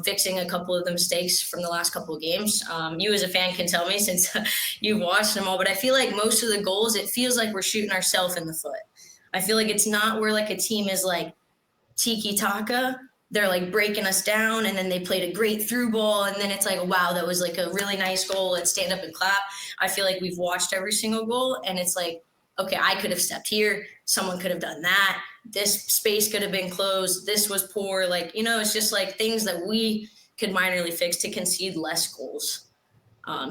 Speaker 4: fixing a couple of the mistakes from the last couple of games. You as a fan can tell me, since you've watched them all, but I feel like most of the goals, it feels like we're shooting ourselves in the foot. I feel like it's not where like a team is like tiki-taka. They're like breaking us down, and then they played a great through ball, and then it's like, wow, that was like a really nice goal. Let's stand up and clap. I feel like we've watched every single goal, and it's like, okay, I could have stepped here. Someone could have done that. This space could have been closed. This was poor. Like, it's just like things that we could minorly fix to concede less goals.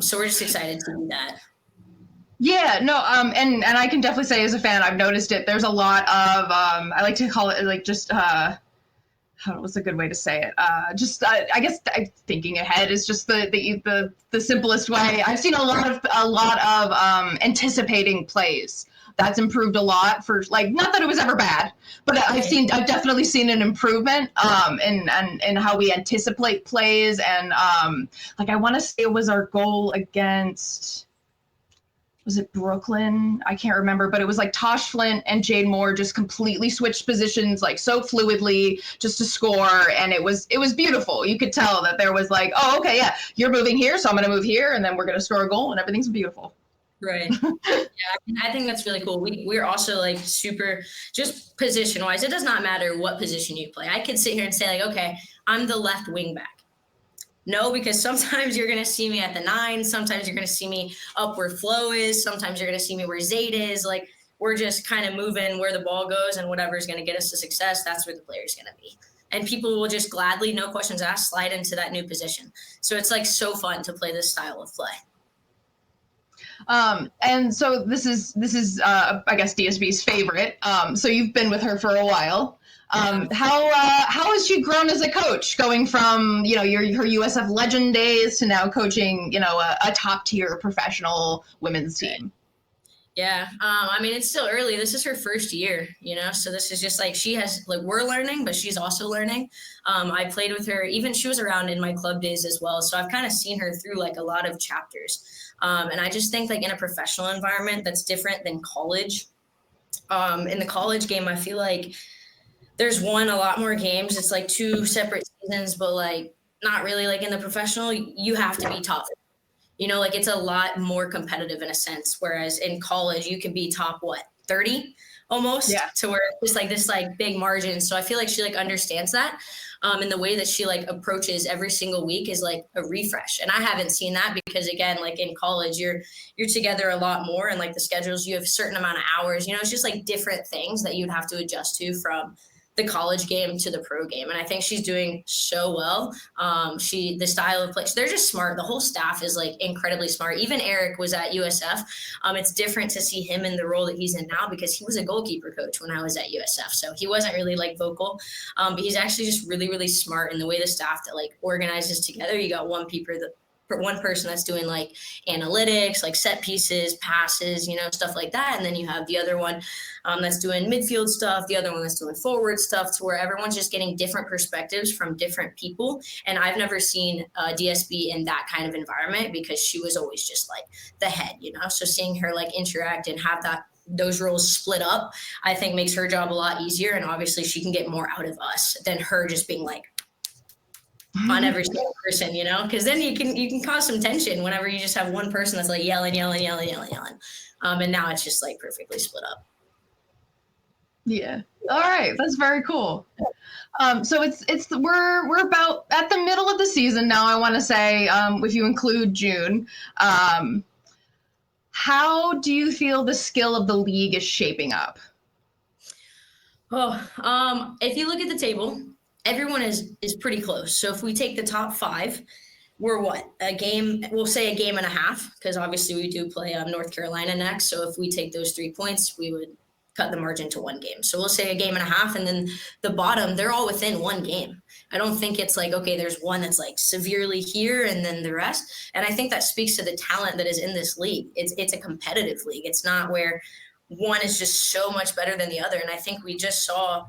Speaker 4: So we're just excited to do that.
Speaker 5: Yeah, no, and I can definitely say as a fan, I've noticed it. There's a lot of, I like to call it like just, what's a good way to say it? I guess thinking ahead is just the simplest way. I've seen a lot of anticipating plays. That's improved a lot for, like, not that it was ever bad, but I've definitely seen an improvement in how we anticipate plays. And like, I want to say it was our goal against, was it Brooklyn? I can't remember, but it was like Tosh Flint and Jade Moore just completely switched positions, like, so fluidly just to score. And it was beautiful. You could tell that there was like, oh, okay, yeah, you're moving here, so I'm going to move here, and then we're going to score a goal, and everything's beautiful.
Speaker 4: Right. Yeah, I think that's really cool. We're also like super, just position wise, it does not matter what position you play. I could sit here and say like, okay, I'm the left wing back. No, because sometimes you're going to see me at the 9. Sometimes you're going to see me up where Flo is. Sometimes you're going to see me where Zayd is. Like, we're just kind of moving where the ball goes, and whatever is going to get us to success, that's where the player's going to be. And people will just gladly, no questions asked, slide into that new position. So it's like so fun to play this style of play.
Speaker 5: And so this is I guess DSB's favorite. So you've been with her for a while. How has she grown as a coach, going from, her USF Legend days to now coaching, a top tier professional women's team?
Speaker 4: Yeah. I mean, it's still early. This is her first year, so this is just like, we're learning, but she's also learning. I played with her, even she was around in my club days as well. So I've kind of seen her through like a lot of chapters. And I just think like in a professional environment, that's different than college. In the college game, I feel like there's a lot more games. It's like 2 separate seasons, but like not really. Like in the professional, you have to be top. Like it's a lot more competitive in a sense. Whereas in college, you can be top 30 almost, to where it's just like this like big margin. So I feel like she like understands that. And the way that she like approaches every single week is like a refresh. And I haven't seen that because again, like in college, you're together a lot more, and like the schedules, you have a certain amount of hours, it's just like different things that you'd have to adjust to from the college game to the pro game. And I think she's doing so well. The style of play, they're just smart. The whole staff is like incredibly smart. Even Eric was at USF. It's different to see him in the role that he's in now because he was a goalkeeper coach when I was at USF. So he wasn't really like vocal, but he's actually just really, really smart in the way the staff that like organizes together. You got one person that's doing like analytics, like set pieces, passes, stuff like that. And then you have the other one that's doing midfield stuff, the other one that's doing forward stuff, to where everyone's just getting different perspectives from different people. And I've never seen DSB in that kind of environment because she was always just like the head, so seeing her like interact and have those roles split up, I think makes her job a lot easier. And obviously she can get more out of us than her just being like, on every single person, because then you can cause some tension whenever you just have one person that's like yelling. And now it's just like perfectly split up.
Speaker 5: Yeah. All right. That's very cool. So we're about at the middle of the season now, I want to say, if you include June. How do you feel the skill of the league is shaping up?
Speaker 4: If you look at the table, everyone is pretty close. So if we take the top 5, we're we'll say a game and a half, because obviously we do play North Carolina next. So if we take those 3 points, we would cut the margin to 1 game. So we'll say a game and a half, and then the bottom, they're all within 1 game. I don't think it's like, okay, there's one that's like severely here and then the rest. And I think that speaks to the talent that is in this league. It's a competitive league. It's not where one is just so much better than the other. And I think we just saw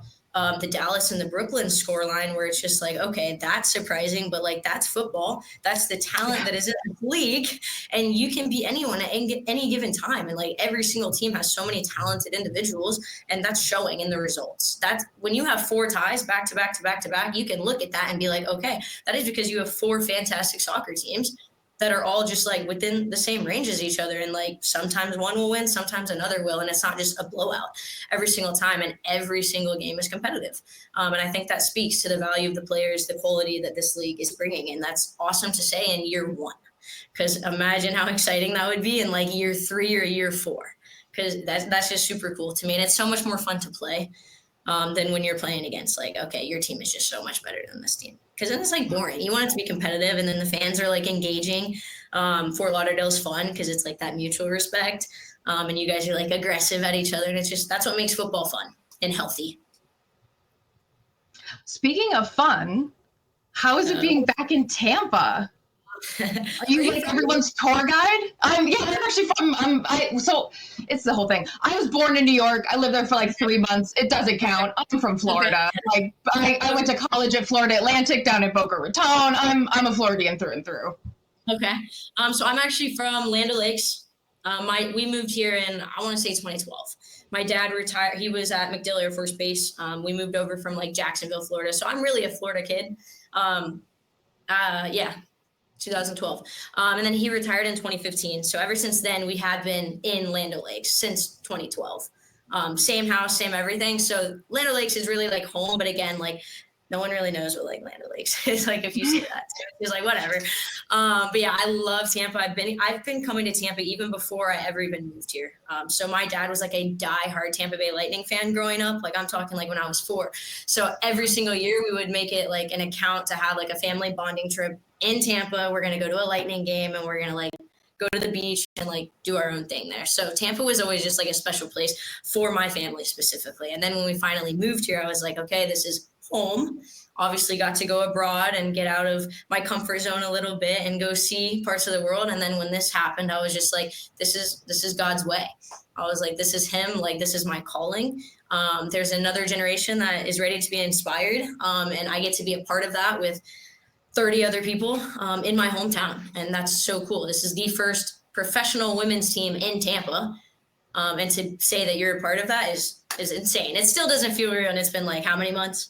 Speaker 4: the Dallas and the Brooklyn scoreline where it's just like, okay, that's surprising, but like that's football. That's the talent that is in the league, and you can beat anyone at any given time. And like every single team has so many talented individuals, and that's showing in the results. That's when you have 4 ties back to back to back to back, you can look at that and be like, okay, that is because you have 4 fantastic soccer teams that are all just like within the same range as each other. And like sometimes one will win, sometimes another will. And it's not just a blowout every single time. And every single game is competitive. And I think that speaks to the value of the players, the quality that this league is bringing. And that's awesome to say in year 1, because imagine how exciting that would be in like year 3 or year 4, because that's just super cool to me. And it's so much more fun to play than when you're playing against like, okay, your team is just so much better than this team. Because then it's like boring. You want it to be competitive, and then the fans are like engaging. Fort Lauderdale's fun because it's like that mutual respect, and you guys are like aggressive at each other, and that's what makes football fun and healthy.
Speaker 5: Speaking of fun, how is it being back in Tampa? Are you like everyone's tour guide? I'm actually from. So it's the whole thing. I was born in New York. I lived there for like 3 months. It doesn't count. I'm from Florida. Like I went to college at Florida Atlantic down in Boca Raton. I'm a Floridian through and through.
Speaker 4: Okay. So I'm actually from Land O'Lakes. We moved here in, I want to say 2012. My dad retired. He was at MacDill Air Force Base. We moved over from like Jacksonville, Florida. So I'm really a Florida kid. 2012. And then he retired in 2015. So ever since then, we have been in Land O'Lakes since 2012. Same house, same everything. So Land O'Lakes is really like home, but again, like no one really knows what like Land O'Lakes is like if you say that. It's like whatever. But yeah, I love Tampa. I've been coming to Tampa even before I ever even moved here. So my dad was like a diehard Tampa Bay Lightning fan growing up. Like I'm talking like when I was 4. So every single year we would make it like an account to have like a family bonding trip in Tampa. We're gonna go to a Lightning game, and we're gonna like go to the beach and like do our own thing there. So Tampa was always just like a special place for my family specifically. And then when we finally moved here, I was like, okay, this is home. Obviously got to go abroad and get out of my comfort zone a little bit and go see parts of the world. And then when this happened, I was just like, this is God's way. I was like, this is him. Like, this is my calling. There's another generation that is ready to be inspired. And I get to be a part of that with 30 other people in my hometown. And that's so cool. This is the first professional women's team in Tampa. And to say that you're a part of that is insane. It still doesn't feel real. And it's been like how many months?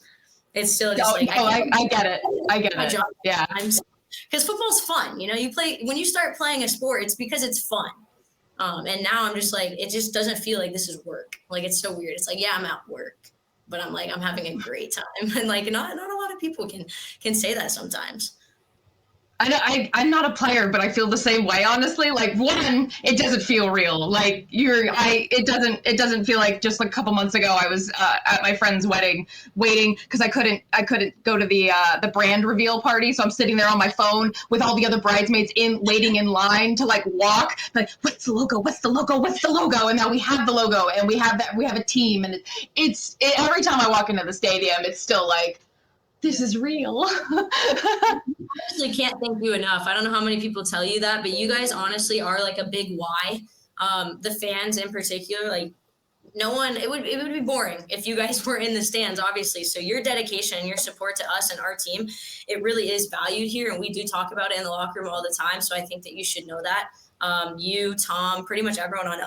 Speaker 4: It's still just
Speaker 5: I get it. I get it. Yeah.
Speaker 4: Because football's fun. You know, when you start playing a sport, it's because it's fun. And now I'm just like, it just doesn't feel like this is work. Like, it's so weird. It's like, yeah, I'm at work, but I'm like, I'm having a great time. And like, not a lot of people can say that sometimes.
Speaker 5: I'm not a player, but I feel the same way, honestly. Like, one, it doesn't feel real. Like it doesn't feel like just a couple months ago I was at my friend's wedding waiting because I couldn't go to the brand reveal party. So I'm sitting there on my phone with all the other bridesmaids waiting in line to like walk. Like, what's the logo? What's the logo? What's the logo? And now we have the logo and we have a team. And it's every time I walk into the stadium, it's still like, this is real.
Speaker 4: I honestly can't thank you enough. I don't know how many people tell you that, but you guys honestly are like a big why. The fans in particular, like no one, it would be boring if you guys were in the stands, obviously. So your dedication and your support to us and our team, it really is valued here. And we do talk about it in the locker room all the time. So I think that you should know that. You, Tom, pretty much everyone on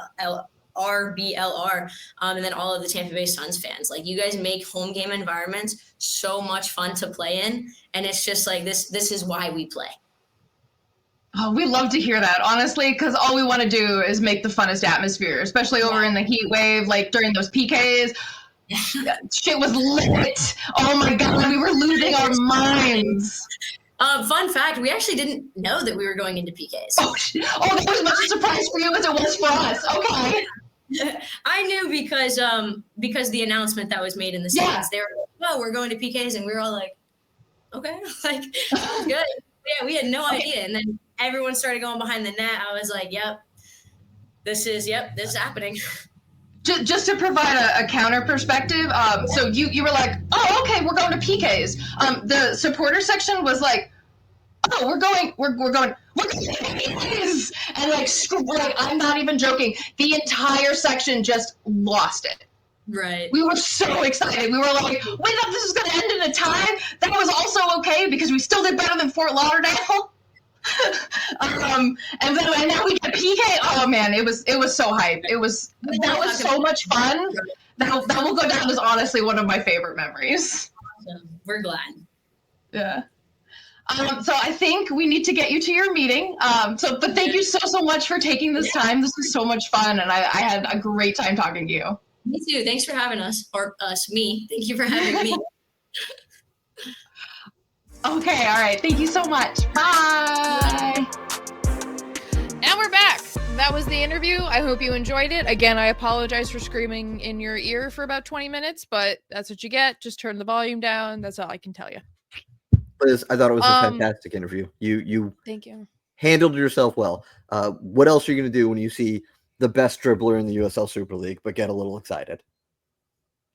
Speaker 4: RBLR, and then all of the Tampa Bay Suns fans. Like, you guys make home game environments so much fun to play in, and it's just like this is why we play.
Speaker 5: Oh, we love to hear that, honestly, because all we want to do is make the funnest atmosphere, especially over in the heat wave, like during those PKs. Shit was lit. Oh my God, we were losing our minds.
Speaker 4: Fun fact, we actually didn't know that we were going into PKs.
Speaker 5: Oh, that was as much a surprise for you as it was for us. Okay.
Speaker 4: I knew because the announcement that was made in the stands, they were like, oh, we're going to PKs, and we were all like, okay, like, good. Yeah, we had no idea. And then everyone started going behind the net. I was like, this is happening.
Speaker 5: Just to provide a counter perspective, so you were like, oh, okay, we're going to PKs. The supporter section was like, oh, we're going to PKs, and like I'm not even joking. The entire section just lost it.
Speaker 4: Right.
Speaker 5: We were so excited. We were like, we thought this was going to end in a tie. That was also okay because we still did better than Fort Lauderdale. And now we get PK. Oh man, it was so hype. That was so much fun. That will go down as honestly one of my favorite memories.
Speaker 4: Awesome. We're glad.
Speaker 5: Yeah. So I think we need to get you to your meeting. But thank you so much for taking this time. This was so much fun, and I had a great time talking to you.
Speaker 4: Me too. Thanks for having us, or me. Thank you for having me.
Speaker 5: Okay, all right. Thank you so much. Bye.
Speaker 2: And we're back. That was the interview. I hope you enjoyed it. Again, I apologize for screaming in your ear for about 20 minutes, but that's what you get. Just turn the volume down. That's all I can tell you.
Speaker 3: Liz, I thought it was a fantastic interview. You
Speaker 2: Thank you.
Speaker 3: handled yourself well. What else are you going to do when you see the best dribbler in the USL Super League, but get a little excited?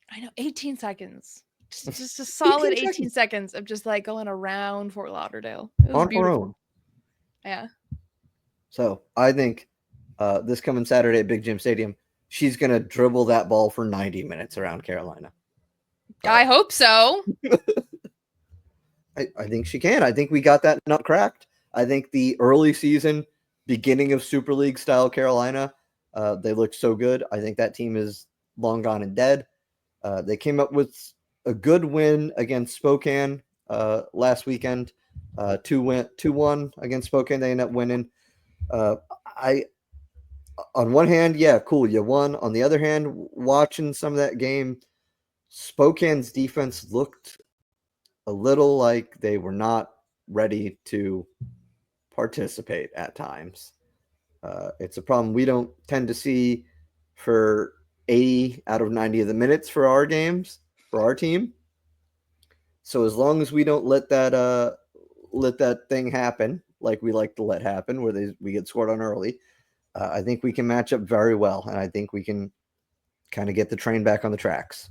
Speaker 2: I know, 18 seconds. Just a solid 18 seconds of just like going around Fort Lauderdale. It was
Speaker 3: on
Speaker 2: beautiful.
Speaker 3: her own.
Speaker 2: Yeah.
Speaker 3: So I think this coming Saturday at Big Jim Stadium, she's going to dribble that ball for 90 minutes around Carolina.
Speaker 2: I hope so.
Speaker 3: I think she can. I think we got that nut cracked. I think the early season, beginning of Super League style Carolina, they looked so good. I think that team is long gone and dead. They came up with a good win against Spokane last weekend. 2-1 against Spokane. They ended up winning. On one hand, yeah, cool, you won. On the other hand, watching some of that game, Spokane's defense looked a little like they were not ready to participate at times. It's a problem we don't tend to see for 80 out of 90 of the minutes for our games, for our team. So as long as we don't let that thing happen, like we like to let happen, where we get scored on early, I think we can match up very well, and I think we can kind of get the train back on the tracks.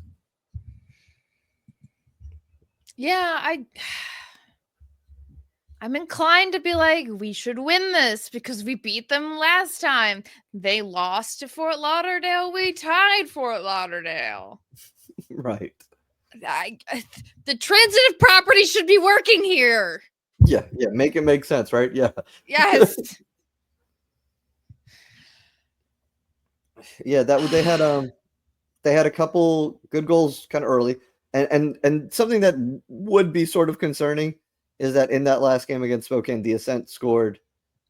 Speaker 2: Yeah, I'm inclined to be like, we should win this because we beat them last time. They lost to Fort Lauderdale. We tied Fort Lauderdale.
Speaker 3: Right.
Speaker 2: The transitive property should be working here.
Speaker 3: Yeah. Make it make sense, right? Yeah.
Speaker 2: Yes.
Speaker 3: Yeah. They had a couple good goals kind of early, and something that would be sort of concerning is that in that last game against Spokane, the Ascent scored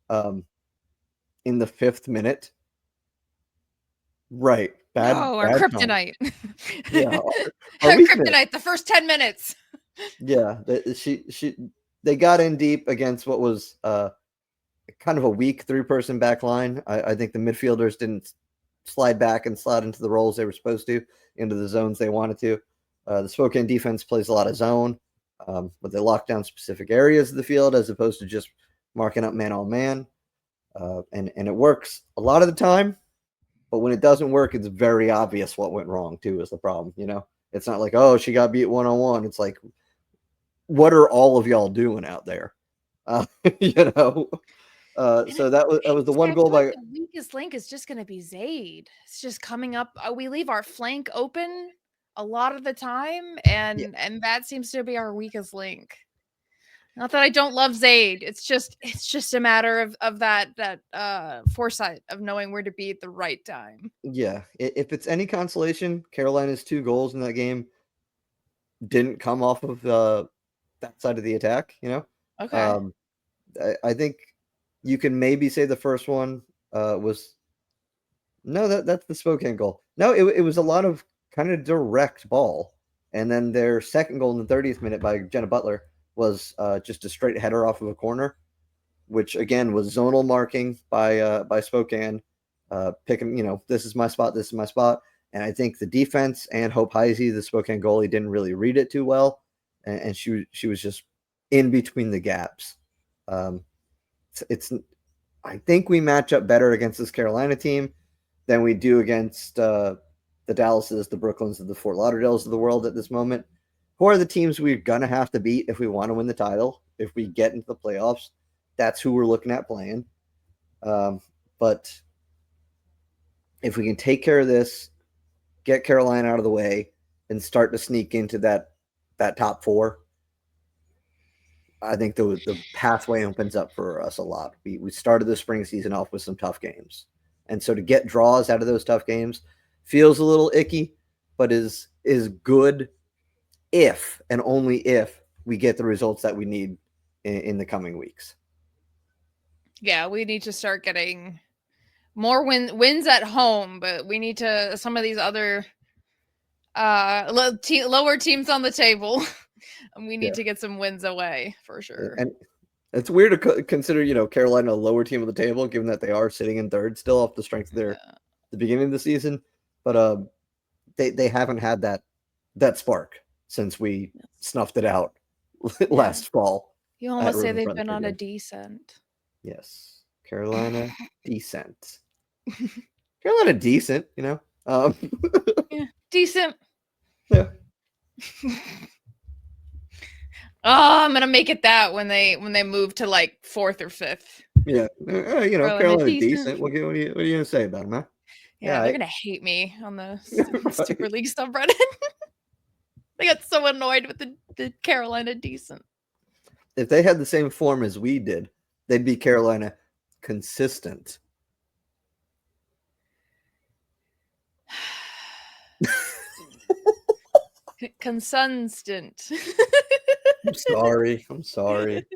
Speaker 3: in the 5th minute. Right.
Speaker 2: Our
Speaker 3: bad
Speaker 2: kryptonite.
Speaker 3: Yeah.
Speaker 2: Our kryptonite, the first 10 minutes.
Speaker 3: Yeah. They got in deep against what was kind of a weak 3-person back line. I think the midfielders didn't slide back and slide into the roles they were supposed to, into the zones they wanted to. The Spokane defense plays a lot of zone, but they lock down specific areas of the field as opposed to just marking up man on man. And it works a lot of the time, but when it doesn't work, it's very obvious what went wrong too, is the problem. It's not like, oh, she got beat 1-on-1. It's like, what are all of y'all doing out there? So that was the one goal by
Speaker 2: the weakest link is just going to be Zaid. It's just coming up. We leave our flank open a lot of the time, and that seems to be our weakest link. Not that I don't love Zaid. It's just a matter of that foresight of knowing where to be at the right time.
Speaker 3: Yeah, if it's any consolation, Carolina's 2 goals in that game didn't come off of that side of the attack.
Speaker 2: Okay.
Speaker 3: I think you can maybe say the first one was that's the Spokane goal. No, it was a lot of kind of direct ball, and then their second goal in the 30th minute by Jenna Butler was just a straight header off of a corner, which again was zonal marking by Spokane, picking this is my spot, and I think the defense and Hope Heisey, the Spokane goalie, didn't really read it too well, and she was just in between the gaps. I think we match up better against this Carolina team than we do against the Dallases, the Brooklyns, and the Fort Lauderdales of the world at this moment, who are the teams we're going to have to beat if we want to win the title. If we get into the playoffs, that's who we're looking at playing. But if we can take care of this, get Carolina out of the way, and start to sneak into that top 4, I think the pathway opens up for us a lot. We started the spring season off with some tough games. And so to get draws out of those tough games feels a little icky, but is good if and only if we get the results that we need in the coming weeks.
Speaker 2: Yeah, we need to start getting more wins at home, but we need to some of these other lower teams on the table. We need to get some wins away for sure.
Speaker 3: And it's weird to consider, Carolina a lower team on the table, given that they are sitting in 3rd still off the strength of the beginning of the season. But they haven't had that spark since we snuffed it out last fall.
Speaker 2: You almost say they've been on a descent.
Speaker 3: Yes, Carolina decent. Carolina decent, yeah,
Speaker 2: decent.
Speaker 3: Yeah.
Speaker 2: Oh, I'm gonna make it that when they move to like 4th or 5th.
Speaker 3: Yeah, Carolina decent. What are you gonna say about them, huh?
Speaker 2: Yeah, they're gonna hate me on the Super League subreddit. They got so annoyed with the Carolina decent.
Speaker 3: If they had the same form as we did, they'd be Carolina consistent.
Speaker 2: Consistent.
Speaker 3: I'm sorry.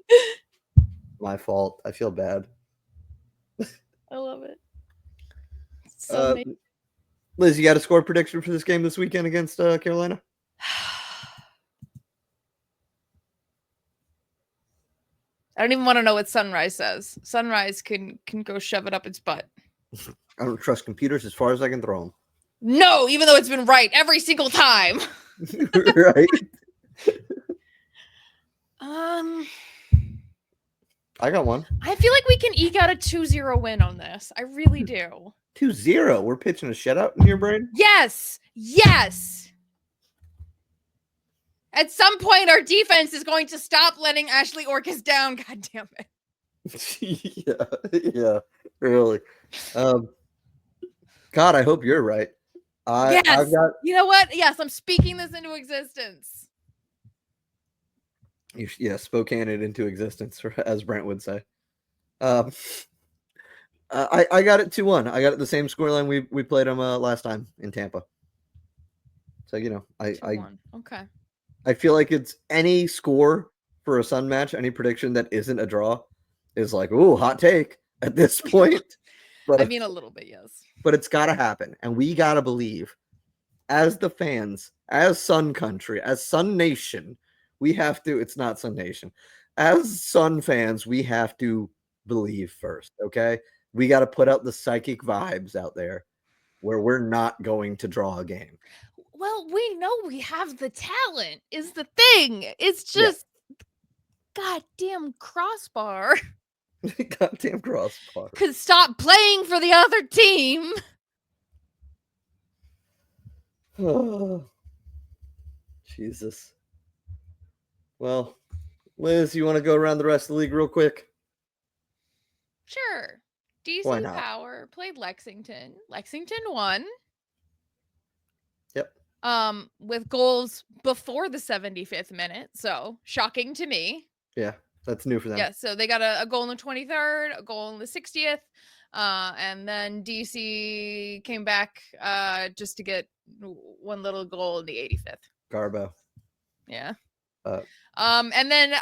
Speaker 3: My fault. I feel bad.
Speaker 2: I love it.
Speaker 3: Liz, you got a score prediction for this game this weekend against Carolina?
Speaker 2: I don't even want to know what Sunrise says. Sunrise can go shove it up its butt.
Speaker 3: I don't trust computers as far as I can throw them.
Speaker 2: No, even though it's been right every single time.
Speaker 3: Right. I got one.
Speaker 2: I feel like we can eke out a 2-0 win on this. I really do.
Speaker 3: 2-0. We're pitching a shutout in your brain?
Speaker 2: Yes. At some point, our defense is going to stop letting Ashley Orcas down. God damn it.
Speaker 3: Yeah, really. God, I hope you're right.
Speaker 2: Yes.
Speaker 3: I've got.
Speaker 2: You know what? Yes, I'm speaking this into existence.
Speaker 3: Spokane it into existence, as Brent would say. I got it 2-1. I got it the same scoreline we played them last time in Tampa. So
Speaker 2: Okay.
Speaker 3: I feel like it's any score for a Sun match, any prediction that isn't a draw is like, ooh, hot take at this point. But
Speaker 2: I mean, a little bit, yes.
Speaker 3: But it's got to happen, and we got to believe, as the fans, as Sun Country, as Sun Nation, we have to. It's not Sun Nation. As Sun fans, we have to believe first. Okay, we got to put out the psychic vibes out there where we're not going to draw a game.
Speaker 2: Well, we know we have the talent is the thing. It's just goddamn crossbar.
Speaker 3: Goddamn crossbar.
Speaker 2: Could stop playing for the other team.
Speaker 3: Oh, Jesus. Well, Liz, you want to go around the rest of the league real quick?
Speaker 2: Sure. DC Power played Lexington. Lexington won.
Speaker 3: Yep.
Speaker 2: With goals before the 75th minute. So shocking to me.
Speaker 3: Yeah, that's new for them.
Speaker 2: Yeah, so they got a goal in the 23rd, a goal in the 60th, and then DC came back just to get one little goal in the 85th.
Speaker 3: Garbo.
Speaker 2: Yeah. And then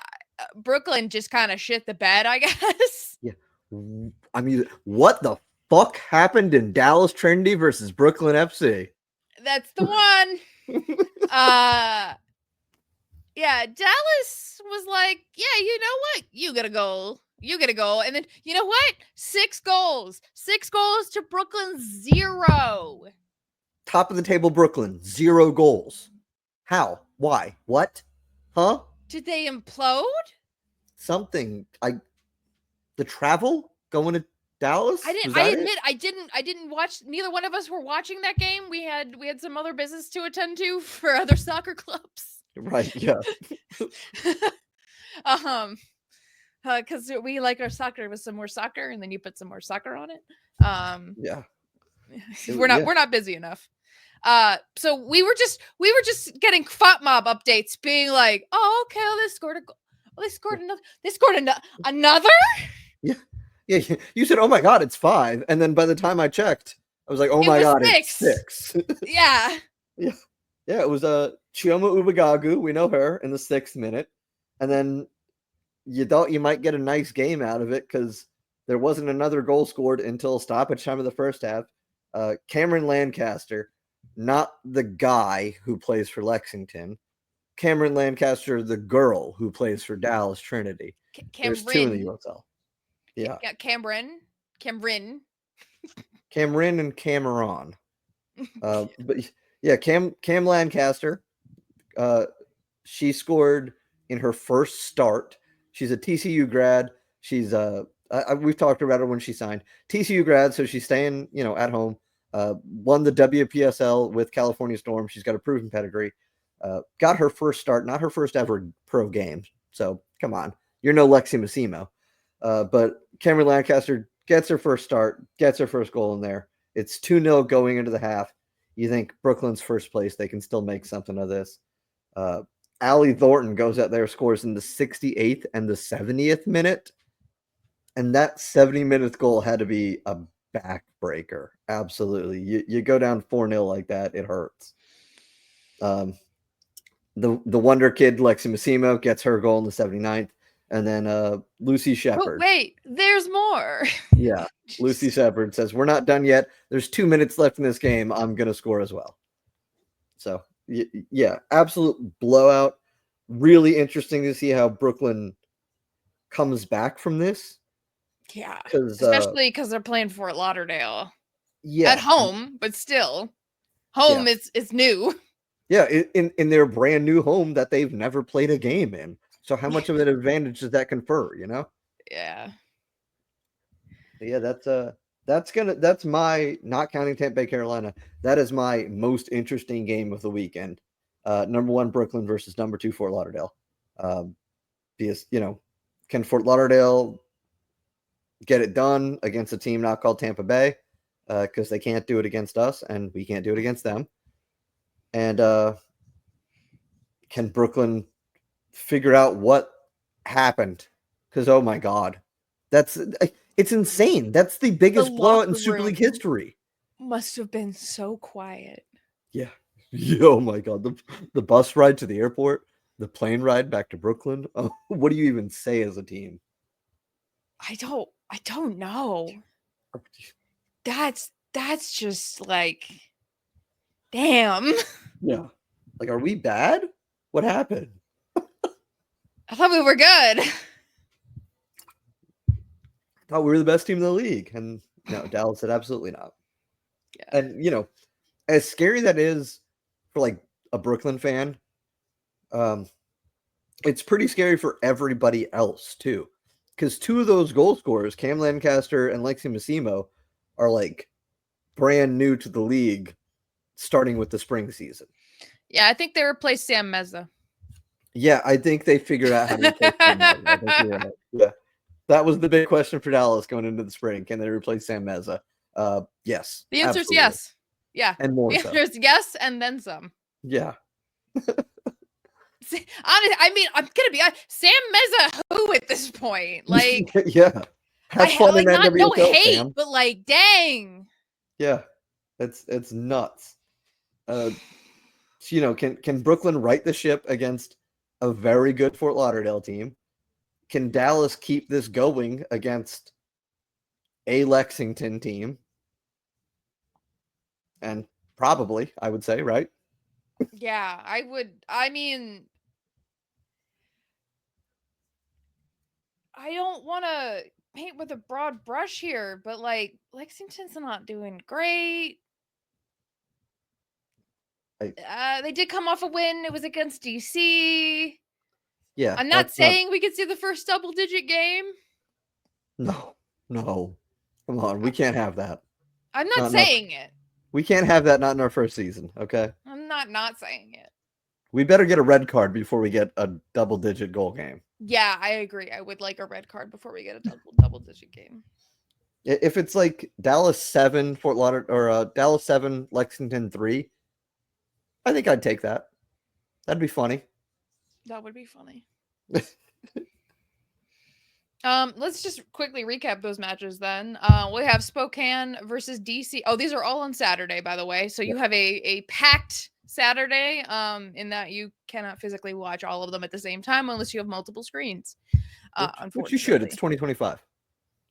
Speaker 2: Brooklyn just kind of shit the bed, I guess.
Speaker 3: Yeah. I mean, what the fuck happened in Dallas Trinity versus Brooklyn FC?
Speaker 2: That's the one. Yeah, Dallas was like, yeah, you know what? You get a goal. You get a goal. And then, you know what? 6 goals. 6 goals to Brooklyn, 0.
Speaker 3: Top of the table, Brooklyn, 0 goals. How? Why? What? Huh?
Speaker 2: Did they implode?
Speaker 3: Something. The travel going to Dallas?
Speaker 2: I didn't watch. Neither one of us were watching that game. We had some other business to attend to for other soccer clubs.
Speaker 3: Right, yeah.
Speaker 2: Because we like our soccer with some more soccer, and then you put some more soccer on it.
Speaker 3: Yeah.
Speaker 2: We're not busy enough. So we were just getting FOT mob updates, being like, oh, okay, they scored a goal. Oh, they scored another. They scored another.
Speaker 3: Yeah. Yeah. You said, oh my God, it's 5. And then by the time I checked, I was like, oh my God,
Speaker 2: 6.
Speaker 3: It's 6.
Speaker 2: Yeah.
Speaker 3: Yeah. Yeah. It was Chioma Ubagagu. We know her in the 6th minute. And then you thought you might get a nice game out of it because there wasn't another goal scored until stoppage time of the first half. Cameron Lancaster, not the guy who plays for Lexington. Cameron Lancaster, the girl who plays for Dallas Trinity. There's 2 in the USL. Yeah.
Speaker 2: Cameron
Speaker 3: and Cameron. But yeah, Cam Lancaster. She scored in her first start. She's a TCU grad. She's we've talked about her when she signed. TCU grad, so she's staying, at home. Won the WPSL with California Storm. She's got a proven pedigree. Got her first start, not her first ever pro game. So come on, you're no Lexi Massimo. But Cameron Lancaster gets her first start, gets her first goal in there. It's 2-0 going into the half. You think Brooklyn's first place, they can still make something of this. Allie Thornton goes out there, scores in the 68th and the 70th minute. And that 70-minute goal had to be a backbreaker. Absolutely. You go down 4-0 like that, it hurts. The wonder kid, Lexi Massimo, gets her goal in the 79th. And then Lucy Shepard.
Speaker 2: Oh, wait, there's more.
Speaker 3: Yeah. Lucy Shepard says, we're not done yet. There's 2 minutes left in this game. I'm going to score as well. So, yeah, absolute blowout. Really interesting to see how Brooklyn comes back from this.
Speaker 2: Yeah. Especially because they're playing Fort Lauderdale. Yeah. At home, but still. Home is new.
Speaker 3: Yeah, in their brand new home that they've never played a game in. So how much of an advantage does that confer,
Speaker 2: Yeah.
Speaker 3: Yeah, that's my, not counting Tampa Bay, Carolina, that is my most interesting game of the weekend. number 1 Brooklyn versus number 2 Fort Lauderdale. Because, can Fort Lauderdale get it done against a team not called Tampa Bay? Because they can't do it against us, and we can't do it against them. And can Brooklyn figure out what happened? Because, oh my God, it's insane. That's the biggest blowout in Super League history.
Speaker 2: Must have been so quiet.
Speaker 3: Yeah. Oh my God. The bus ride to the airport, the plane ride back to Brooklyn. Oh, what do you even say as a team?
Speaker 2: I don't know. That's just like, damn.
Speaker 3: Yeah. Like, are we bad? What happened?
Speaker 2: I thought we were good.
Speaker 3: I thought we were the best team in the league. And no, Dallas said absolutely not.
Speaker 2: Yeah.
Speaker 3: And, as scary that is for like a Brooklyn fan, it's pretty scary for everybody else too. Because 2 of those goal scorers, Cam Lancaster and Lexi Massimo, are like brand new to the league starting with the spring season.
Speaker 2: Yeah, I think they replaced Sam Meza.
Speaker 3: Yeah, I think they figured out how to replace Sam Meza. I think you're right. Yeah. That was the big question for Dallas going into the spring. Can they replace Sam Meza? Yes.
Speaker 2: The answer is
Speaker 3: absolutely.
Speaker 2: yes. Yeah.
Speaker 3: And more
Speaker 2: The
Speaker 3: so.
Speaker 2: answer is yes, and then some.
Speaker 3: Yeah.
Speaker 2: Honestly, I'm gonna be honest. Sam Meza, who at this point? Like,
Speaker 3: yeah. Have fun in
Speaker 2: not no
Speaker 3: NWSL,
Speaker 2: hate,
Speaker 3: Sam.
Speaker 2: but like, dang.
Speaker 3: Yeah. It's nuts. Can Brooklyn right the ship against a very good Fort Lauderdale team? Can Dallas keep this going against a Lexington team? And probably, I would say, right?
Speaker 2: Yeah, I would. I mean, I don't want to paint with a broad brush here, but like, Lexington's not doing great. They did come off a win. It was against DC.
Speaker 3: Yeah.
Speaker 2: I'm not saying we could see the first double-digit game.
Speaker 3: No. Come on, we can't have that.
Speaker 2: I'm not saying it.
Speaker 3: We can't have that not in our first season, okay?
Speaker 2: I'm not saying it.
Speaker 3: We better get a red card before we get a double-digit goal game.
Speaker 2: Yeah, I agree. I would like a red card before we get a double-digit game.
Speaker 3: If it's like Dallas 7, Fort Lauderdale, or Dallas 7, Lexington 3, I think I'd take that. That'd be funny.
Speaker 2: That would be funny. Let's just quickly recap those matches then. We have Spokane versus DC. Oh, these are all on Saturday, by the way. So you have a packed Saturday, in that you cannot physically watch all of them at the same time unless you have multiple screens. Unfortunately.
Speaker 3: Which you should. It's 2025.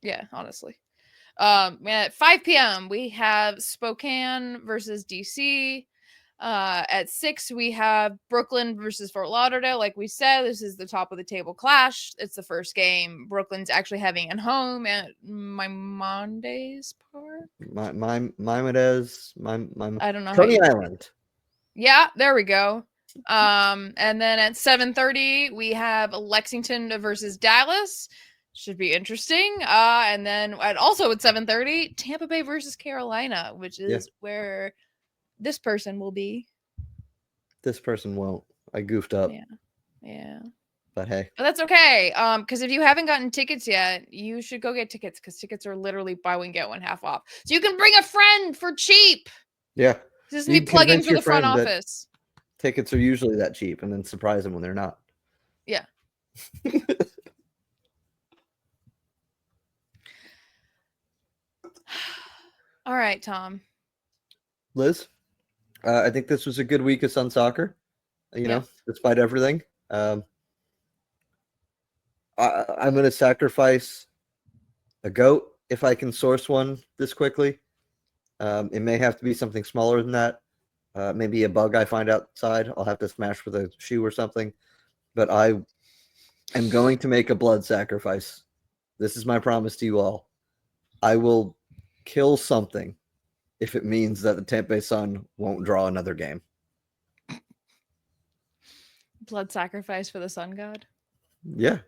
Speaker 2: Yeah, honestly. At 5 p.m. we have Spokane versus DC. At 6 we have Brooklyn versus Fort Lauderdale. Like we said, this is the top of the table clash. It's the first game Brooklyn's actually having at home at Maimonides Park.
Speaker 3: Maimonides.
Speaker 2: I don't know.
Speaker 3: Coney Island.
Speaker 2: Yeah, there we go. And then at 7:30 we have Lexington versus Dallas. Should be interesting. And then also at 7:30 Tampa Bay versus Carolina, which is where this person will be.
Speaker 3: This person won't. I goofed up.
Speaker 2: Yeah.
Speaker 3: But hey.
Speaker 2: But that's okay. Because if you haven't gotten tickets yet, you should go get tickets, because tickets are literally buy one, get one half off. So you can bring a friend for cheap.
Speaker 3: Yeah.
Speaker 2: This is me plugging for the front office.
Speaker 3: Tickets are usually that cheap, and then surprise them when they're not.
Speaker 2: Yeah. All right, Tom.
Speaker 3: Liz, I think this was a good week of Sun Soccer, despite everything. I'm going to sacrifice a goat if I can source one this quickly. It may have to be something smaller than that. Maybe a bug I find outside. I'll have to smash with a shoe or something. But I am going to make a blood sacrifice. This is my promise to you all. I will kill something if it means that the Tampa Bay Sun won't draw another game.
Speaker 2: Blood sacrifice for the sun god?
Speaker 3: Yeah.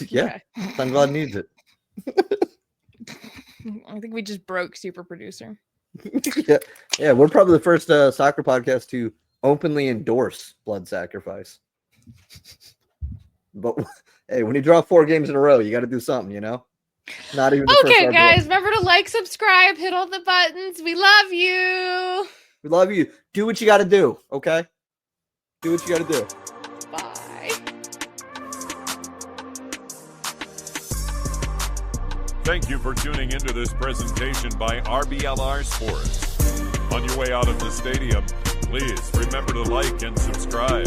Speaker 3: Yeah. Okay. Sun god needs it.
Speaker 2: I think we just broke super producer.
Speaker 3: Yeah, we're probably the first soccer podcast to openly endorse blood sacrifice. But hey, when you draw 4 games in a row, you got to do something, you know? Not even the first
Speaker 2: Okay,
Speaker 3: RBLR.
Speaker 2: guys, remember to like, subscribe, hit all the buttons. We love you.
Speaker 3: We love you. Do what you got to do, okay? Do what you got to do.
Speaker 2: Bye.
Speaker 1: Thank you for tuning into this presentation by RBLR Sports. On your way out of the stadium, please remember to like and subscribe.